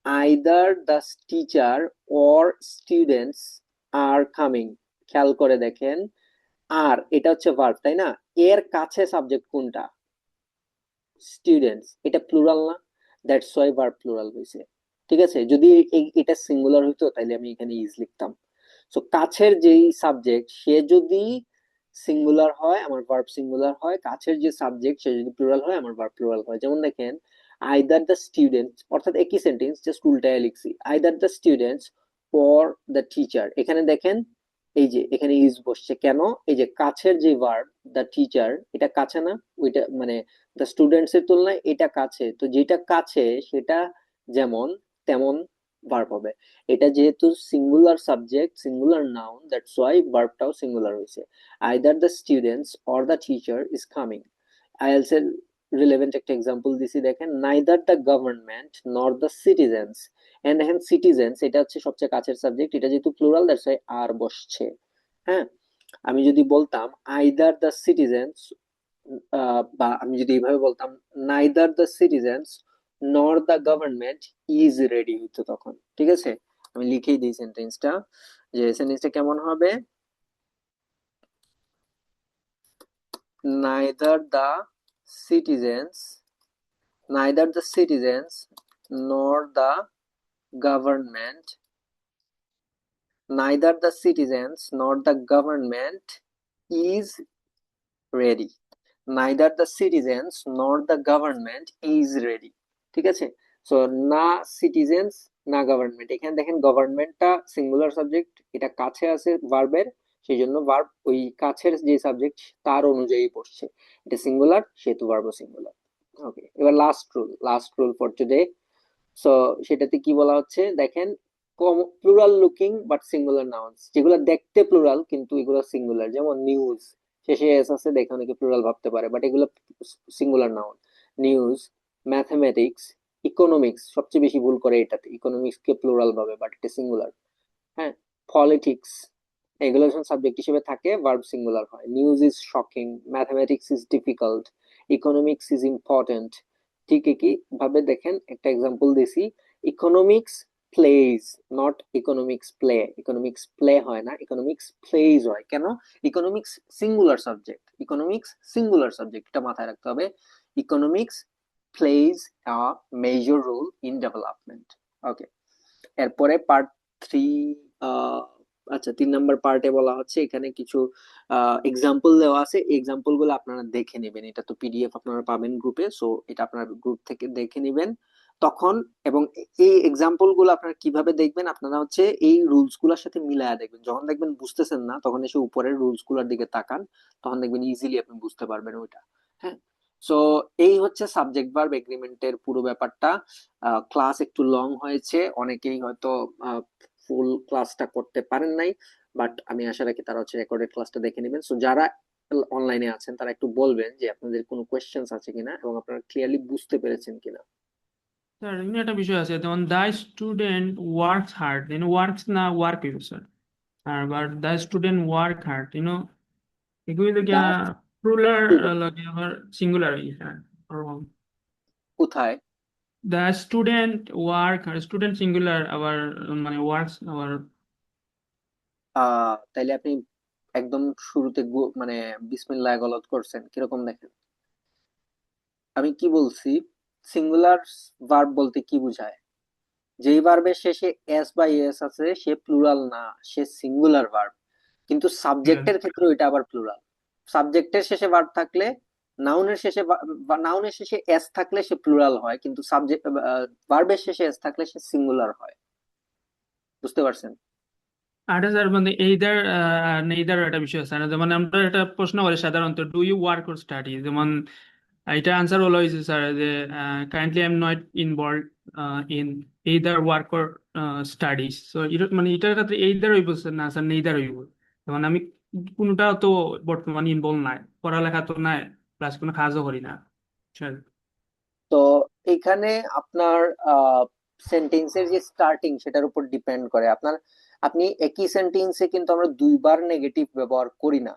either the teacher or students are coming, খেয়াল করে দেখেন, আর এটা হচ্ছে ভার্ব তাই না, এর কাছে সাবজেক্ট কোনটা, স্টুডেন্টস, এটা প্লুরাল না, দ্যাটস ওয়াই ভার্ব প্লুরাল হয়েছে, ঠিক আছে। যদি এটা সিঙ্গুলার হইতো তাহলে আমি এখানে ইজ লিখতাম। সো কাছের যেই সাবজেক্ট সে যদি সিঙ্গুলার হয় আমার ভার্ব সিঙ্গুলার হয়, কাছের যে সাবজেক্ট সে যদি প্লুরাল হয় আমার ভার্ব প্লুরাল হয়। যেমন দেখেন, আইদার দ্য স্টুডেন্টস, অর্থাৎ একই সেন্টেন্স জাস্ট উল্টায় লিখছি, either the students for the teacher, এখানে দেখেন এই যে এখানে ইজ বসছে কেন, এই যে কাছের যে ভার্ব দ্য টিচার এটা কাছে না, ওইটা মানে দ্য স্টুডেন্টস এর তুলনায় এটা কাছে, তো যেটা কাছে সেটা যেমন তেমন ভার্ব হবে। এটা যেহেতু singular subject, singular noun, that's why ভার্বটাও সিঙ্গুলার হয়েছে। Either the students or the teacher is coming. IELTS এর রিলেভেন্ট একটা এক্সাম্পল দিছি, দেখেন, neither the government nor the citizens, and দেখেন সিটিজেন্স এটা হচ্ছে সবচেয়ে কাছের সাবজেক্ট, এটা যেহেতু প্লুরাল দ্যাটস ওয়াই আর বসছে। হ্যাঁ, আমি যদি বলতাম আইদার দ্য সিটিজেন্স, বা আমি যদি এইভাবে বলতাম নাইদার দ্য সিটিজেন্স নর দ্য গভর্নমেন্ট ইজ রেডি হইতো তখন, ঠিক আছে। আমি লিখেই দিই সেন্টেন্সটা, যে সেন্টেন্সটা কেমন হবে, neither the citizens, neither the citizens nor the government, neither the citizens nor the government is ready, neither the citizens nor the government is ready, ঠিক আছে। সো না সিটিজেন্স না গভর্নমেন্ট, এখানে দেখেন গভর্নমেন্টটা সিঙ্গুলার সাবজেক্ট, এটা কাছে আছে ভার্বের, সেই জন্য ভার্ব ওই কাছের যে সাবজেক্ট তার অনুযায়ী বসছে, এটা সিঙ্গুলার সেহেতু ভার্বও সিঙ্গুলার। ওকে, এবার last rule for today. So সেটাতে কি বলা হচ্ছে দেখেন, plural looking but singular nouns, যেগুলো দেখতে প্লুরাল কিন্তু এগুলো সিঙ্গুলার, যেমন নিউজ, শেষে এস আছে দেখে অনেকে প্লুরাল ভাবতে পারে বাট এগুলো singular noun. News, mathematics, economics, সবচেয়ে বেশি ভুল করে এটাতে, ইকোনমিক্স কে প্লুরাল ভাবে বাট এটা সিঙ্গুলার। হ্যাঁ, পলিটিক্স, এগুলো যখন সাবজেক্ট হিসেবে থাকে ভার্ব সিঙ্গুলার হয়। News is shocking, mathematics is difficult, economics is important. ঠিক একই ভাবে দেখেন একটা এক্সাম্পল দিছি, economics plays, not economics play, economics play হয় না, ইকোনমিক্স প্লেজ হয়। কেন, economics singular subject, economics singular subject, এটা মাথায় রাখতে হবে। Economics plays a major role in development. Okay, এরপরে পার্ট 3 আচ্ছা, 3 নম্বর পার্টে বলা হচ্ছে এখানে কিছু এক্সাম্পল দেওয়া আছে, এক্সাম্পল গুলো আপনারা দেখে নেবেন। এটা তো পিডিএফ আপনারা পাবেন গ্রুপে, সো এটা আপনার গ্রুপ থেকে দেখে নেবেন তখন। এবং এই এক্সাম্পল গুলো আপনারা কিভাবে দেখবেন, আপনারা হচ্ছে এই রুলস গুলোর সাথে মিলায়া দেখবেন। যখন দেখবেন বুঝতেছেন না, তখন এসে উপরের রুলস গুলোর দিকে তাকান, তখন দেখবেন ইজিলি আপনি বুঝতে পারবেন ওইটা। হ্যাঁ, সো এই হচ্ছে সাবজেক্ট ভার্ব এগ্রিমেন্টের পুরো ব্যাপারটা। ক্লাস একটু লং হয়েছে, অনেকেই হয়তো ফুল ক্লাসটা করতে পারেন নাই, বাট আমি আশা রাখি তারা হচ্ছে রেকর্ডেড ক্লাসটা দেখে নেবেন। সো যারা অনলাইনে আছেন তারা একটু বলবেন যে আপনাদের কোনো কোয়েশ্চেন্স আছে কিনা এবং আপনারা ক্লিয়ারলি বুঝতে পেরেছেন কিনা। স্যার এমনি একটা বিষয় আছে, যেমন the student works hard, works না ওয়ার্ক হইব স্যার, আর but the student work hard, এগুলি লাগে দা প্লুরাল স্টুডেন্ট লাগে আবার সিঙ্গুলার হই স্যার। কোথায়? The student work, student singular, আবার ওয়ার্কস আবার। তাইলে আপনি একদম শুরুতে মানে বিসমিল্লাহ গলত করছেন কিরকম দেখেন। আমি কি বলছি, সিঙ্গুলার ভার্ব বলতে কি বোঝায়? যেই ভার্বের শেষে এস বা এস আছে সে প্লুরাল না, সে সিঙ্গুলার ভার্ব। কিন্তু সাবজেক্টের ক্ষেত্রে এটা আবার প্লুরাল। সাবজেক্টের শেষে ভার্ব থাকলে, নাউনের শেষে নাউনের শেষে এস থাকলে সে প্লুরাল হয়, কিন্তু সাবজেক্ট ভার্বের শেষে এস থাকলে সে সিঙ্গুলার হয়। বুঝতে পারছেন? আরে স্যার এইদার নেইদার একটা বিষয় আছে না, যেমন আমরা একটা প্রশ্ন করি সাধারণত, do you work or study, যেমন এটা আনসার হলো হয়েছে স্যার যে currently I am not involve in either work or studies. তো এটার ক্ষেত্রে এইদার হইব না স্যার, নেইদার হইব। যেমন আমি কোনোটা তো বর্তমানে ইনভলভ নাই, পড়ালেখা তো নাই, প্লাস কোনো কাজও করি না স্যার। তো এখানে আপনার সেন্টেন্সের যে স্টার্টিং সেটার উপর ডিপেন্ড করে। আপনি একই সেন্টেন্সে কিন্তু আমরা দুইবার নেগেটিভ ব্যবহার করি না।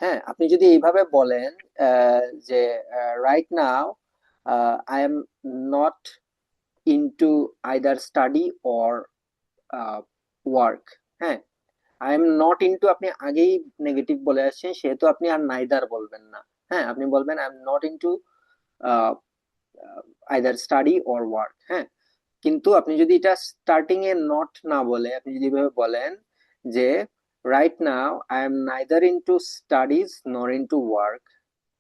হ্যাঁ, আপনি যদি এইভাবে বলেন যে right now I am not into either study or work. হ্যাঁ, আই এম নট ইনটু আপনি আগেই নেগেটিভ বলে আসছেন, সেহেতু আপনি আর নাইদার বলবেন না। হ্যাঁ, আপনি বলবেন I am not into either study or work. হ্যাঁ, কিন্তু আপনি যদি এটা স্টার্টিং এ নট না বলে আপনি যদি এভাবে বলেন যে right now I am neither into studies নর ইনটু ওয়ার্ক,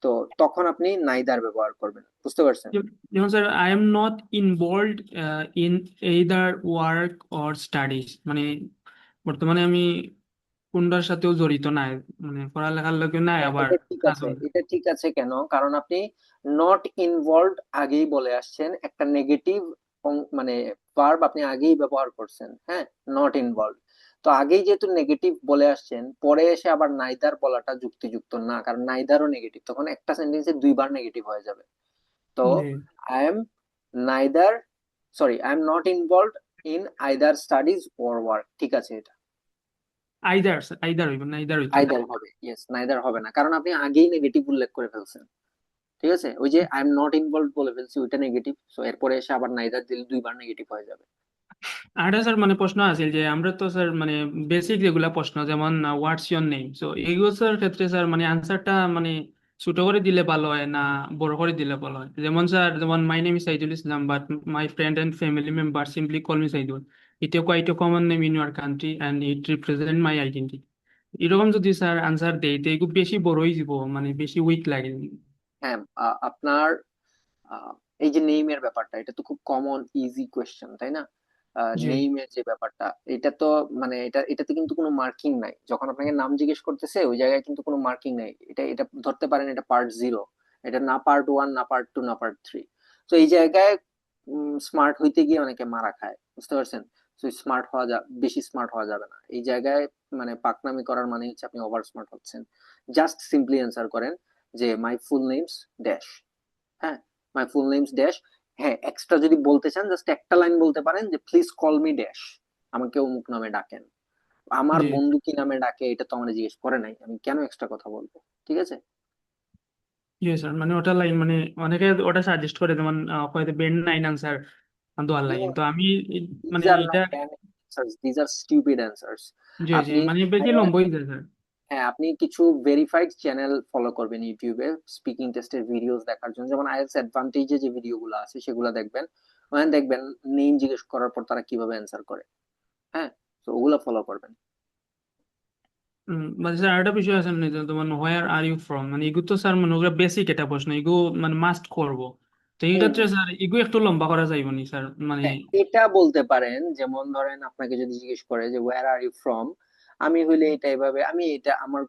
তো তখন আপনি নাইদার ব্যবহার করবেন। বুঝতে পারছেন? যেমন sir I am not involved in either work or studies, বর্তমানে আমি কোনটার সাথেও জড়িত নাই, পড়ালেখার লোকে নাই, হ্যাঁ, আবার এটা ঠিক আছে, কাজও নাই। এটা ঠিক আছে। কেন? কারণ আপনি নট ইনভলভড আগেই বলে আসছেন, একটা নেগেটিভ মানে ভার্ব আপনি আগেই ব্যবহার করছেন। হ্যাঁ, নট ইনভলভড, তো আগেই যেহেতু নেগেটিভ বলে আসছেন, পরে এসে আবার নাইদার বলাটা যুক্তিযুক্ত না, কারণ নাইদারও নেগেটিভ, তখন একটা সেন্টেন্সে দুইবার নেগেটিভ হয়ে যাবে। তো জি, I am neither, sorry, I am not involved in either studies or work. ঠিক আছে এটা? আইদার আইদার হইব না, আইদার হইতো না। আইদার হবে, ইয়েস, নাইদার হবে না, কারণ আপনি আগেই নেগেটিভ উল্লেখ করে ফেলছেন। ঠিক আছে, ওই যে আই এম নট ইনভলভ বলে ফেলছি ওইটা নেগেটিভ, সো এরপরে এসে আবার নাইদার দিলে দুইবার নেগেটিভ হয়ে যাবে। আরেকটা স্যার প্রশ্ন আছে যে আমরা তো স্যার বেসিক যেগুলা প্রশ্ন, যেমন হোয়াটস ইয়োর নেম, সো এইগুলো স্যার ক্ষেত্রে স্যার আনসারটা ছোট করে দিলে ভালো হয় না বড় করে দিলে ভালো হয়? যেমন স্যার, যেমন my name is Saidul Islam, but my friend and family member simply call me Saidul. It quite a common name in your country and it represent my identity. এরকম যদি স্যার আনসার দেই তো এগুলো বেশি বড় হয়ে যাব, বেশি উইক লাগে। হ্যাঁ, আপনার আহ, এই যে নেইমের ব্যাপারটা, এটা তো খুব কমন ইজি কোয়েশ্চেন, তাই না? জি, নেইমের যে ব্যাপারটা, এটা তো মানে এটাতে কিন্তু কোনো মার্কিং নাই। যখন আপনাকে নাম জিজ্ঞেস করতেছে ওই জায়গায় কিন্তু কোনো মার্কিং নাই। এটা এটা ধরতে পারেন এটা পার্ট 0, এটা না পার্ট 1, না পার্ট 2, না পার্ট 3। তো এই জায়গায় স্মার্ট হইতে গিয়ে অনেকে মারা খায়। বুঝতে পারছেন? তো স্মার্ট হওয়া বেশি স্মার্ট হওয়া যাবে না এই জায়গায়। মানে পাকনামি করার মানে হচ্ছে আপনি ওভার স্মার্ট হচ্ছেন। জাস্ট সিম্পলি অ্যান্সার করেন যে মাই ফুল নেমস ড্যাশ। হ্যাঁ, মাই ফুল নেমস ড্যাশ। হ্যাঁ, এক্সট্রা যদি বলতে চান জাস্ট একটা লাইন বলতে পারেন যে প্লিজ কল মি ড্যাশ, আমাকে অমুক নামে ডাকেন। আমার জি, বন্ধু কি নামে ডাকে এটা তো আমার জিজ্ঞেস করে নাই, আমি কেন এক্সট্রা কথা বলবো? ঠিক আছে? জি স্যার, ওটা লাইন অনেকে ওটা সাজেস্ট করে, যেমন হয়তো বেন নাইন আনসার দোয়ার লাইন, তো আমি দিজ আর এটা। Not answers, these are stupid answers. জি, জি, আপনি বেশি লম্বই যায় স্যার। হ্যাঁ, আপনি কিছু ভেরিফাইড চ্যানেল ফলো করবেন ইউটিউবে স্পিকিং টেস্টের ভিডিওস দেখার জন্য, যেমন আইএলটিএস অ্যাডভান্টেজে যে ভিডিওগুলো আছে সেগুলো দেখবেন। ওখানে দেখবেন নেম জিজ্ঞেস করার পর তারা কিভাবে অ্যান্সার করে। হ্যাঁ, তো ওগুলো ফলো করবেন। মানে স্যার আরেকটা বিষয় আছে না যে তোমার হোয়ার আর ইউ ফ্রম, মানে এগুলো তো স্যার মনে ওগুলো বেসিক এটা প্রশ্ন, এগুলো মানে মাস্ট করবো। তো এই হুম ক্ষেত্রে স্যার এগুলো একটু লম্বা করা যাইব নি স্যার মানে? হ্যাঁ, এটা বলতে পারেন, যেমন ধরেন আপনাকে যদি জিজ্ঞেস করে যে ওয়্যার আর ইউ ফ্রম, আমি হইলে এটা এভাবে, আমি এটা আমার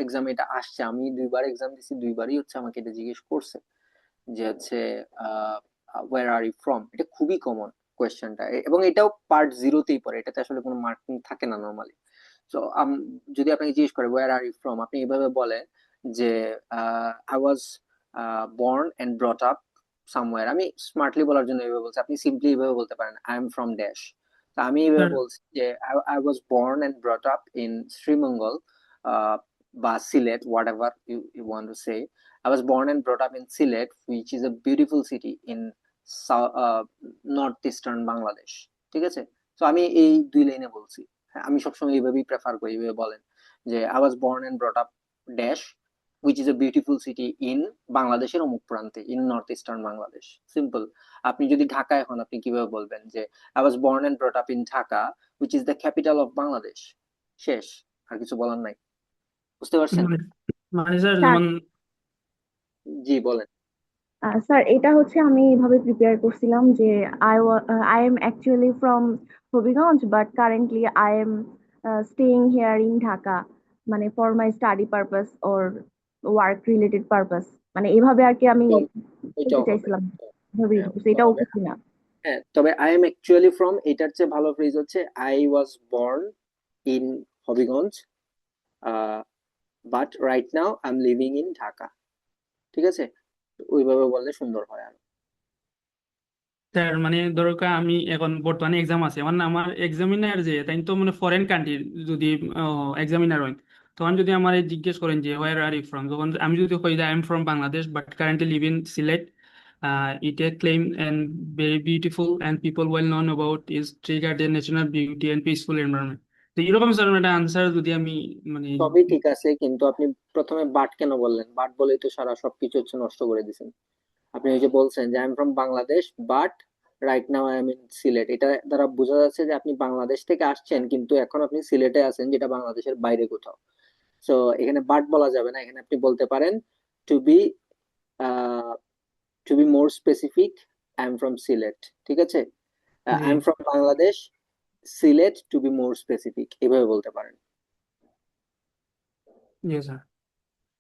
এক্সাম এটা আসছে, আমি দুইবার এক্সাম দিছি, দুইবারই হচ্ছে আমাকে এটা জিজ্ঞেস করছে যে হচ্ছে ওয়্যার আর ইউ ফ্রম। এটা খুবই কমন কোয়েশ্চেনটা, এবং এটাও পার্ট জিরোতেই পড়ে, এটাতে আসলে কোনো মার্কিং থাকে না নর্মালি। তো যদি আপনাকে জিজ্ঞেস করে ওয়্যার আর ইউ ফ্রম, আপনি এভাবে বলেন যে I was born and brought up somewhere. আমি স্মার্টলি বলার জন্য এভাবে বলছি, আপনি সিম্পলি এভাবে বলতে পারেন আই এম ফ্রম ড্যাশ। তো আমি এভাবে স্যার বলছি যে I was born and brought up in Srimangal বা Sylhet, whatever you want to say. I was born and brought up in Sylhet, which is a beautiful city in northeastern Bangladesh. ঠিক আছে? তো আমি এই দুই লাইনে বলছি। হ্যাঁ, আমি সবসময় এইভাবেই প্রেফার করি, এইভাবে বলেন যে I was born and brought up dash which is a beautiful city in বাংলাদেশের অমুক প্রান্তে, in northeastern বাংলাদেশ। সিম্পল। আপনি যদি ঢাকা এখন আপনি কিভাবে বলবেন যে I was born and brought up in Dhaka which is the capital of Bangladesh। শেষ, আর কিছু বলার নাই। বুঝতে পারছেন? মানে মানে স্যার স্যার যেমন জি বলেন। স্যার এটা হচ্ছে আমি এইভাবে প্রিপেয়ার করছিলাম যে I am actually from Habiganj but currently I am staying here in Dhaka, মানে for my study purpose or work related purpose, মানে এইভাবে আর কি আমি বলতে ওইটাও হবে। চাইছিলাম। এভাবেই হ্যাঁ, বলছি, ওইটাও এটা হবে। ওকে কিনা? হ্যাঁ, তবে আই এম অ্যাকচুয়ালি ফ্রম এটার চেয়ে ভালো ফ্রেজ হচ্ছে I was born in Habiganj but right now I am living in Dhaka. ঠিক আছে? ওইভাবে বললে সুন্দর হয় আর। স্যার মানে দরকার আমি এখন বর্তমানে এক্সাম আছে, মানে আমার এক্সামিনার যে তাই তো মানে ফরেন কান্ট্রির যদি এক্সামিনার হয়, তখন যদি আমার জিজ্ঞেস করেন যে হোয়ার আর ইউ ফ্রম, তখন আমি যদি কই I am from Bangladesh but currently live in Sylhet, it a claim and very beautiful and people well known about is tree garden, natural beauty and peaceful environment। তো এরকম স্যার একটা আনসার যদি আমি মানে সবই ঠিক আছে, কিন্তু আপনি প্রথমে বাট কেন বললেন? বাট বলেই তো সারা সবকিছু হচ্ছে নষ্ট করে দিছেন। আপনি ওই যে বলছেন যে I am from Bangladesh but right now I am in Sylhet, এটা দ্বারা বোঝা যাচ্ছে যে আপনি বাংলাদেশ থেকে আসছেন কিন্তু এখন আপনি সিলেটে আছেন, যেটা বাংলাদেশের বাইরে কোথাও। সো এখানে বাট বলা যাবে না, এখানে আপনি বলতে পারেন to be to be more specific I am from Sylhet. ঠিক আছে? জি I am from Bangladesh Sylhet to be more specific, এভাবে বলতে পারেন। জি স্যার,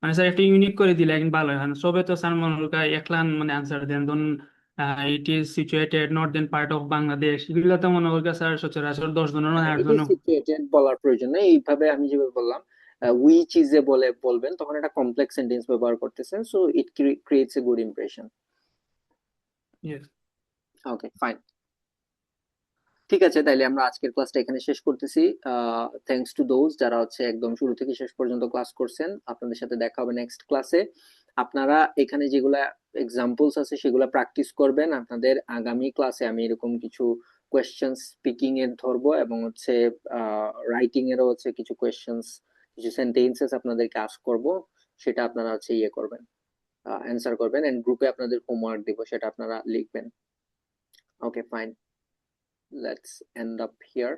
মানে স্যার একটা ইউনিক করে দিলে একদিন ভালো হয়, কারণ সবে তো স্যার মনে করেন একলান মানে আনসার দেন, ধরুন it is situated Northern part of Bangladesh, এগুলো তো মনে করেন স্যার সচরাচর 10 জনের মানে ইট ইজ 8 জন। সিচুয়েটেড বলার প্রয়োজন নেই, এইভাবে আমি যেভাবে বললাম উইচ ইজ এ বলে বলবেন, তখন একটা কমপ্লেক্স সেন্টেন্স ব্যবহার করতেছেন, so it creates a good impression. Yes okay fine, ঠিক আছে, তাইলে আমরা আজকের ক্লাসটা এখানে শেষ করতেছি। থ্যাঙ্কস টু দোজ যারা হচ্ছে একদম শুরু থেকে শেষ পর্যন্ত ক্লাস করছেন। আপনাদের সাথে দেখা হবে নেক্সট ক্লাসে। আপনারা এখানে যেগুলা এক্সাম্পলস আছে সেগুলা প্র্যাকটিস করবেন। আপনাদের আগামী ক্লাসে আমি এরকম কিছু কোয়েশ্চেন স্পিকিং এর ধরবো, এবং হচ্ছে রাইটিং এরও হচ্ছে কিছু কোয়েশ্চেন্স, কিছু সেন্টেন্সেস আপনাদেরকে আস্ক করব, সেটা আপনারা হচ্ছে ইয়ে করবেন, অ্যান্সার করবেন, এন্ড গ্রুপে আপনাদের হোমওয়ার্ক দিব, সেটা আপনারা লিখবেন। Okay fine, let's end up here.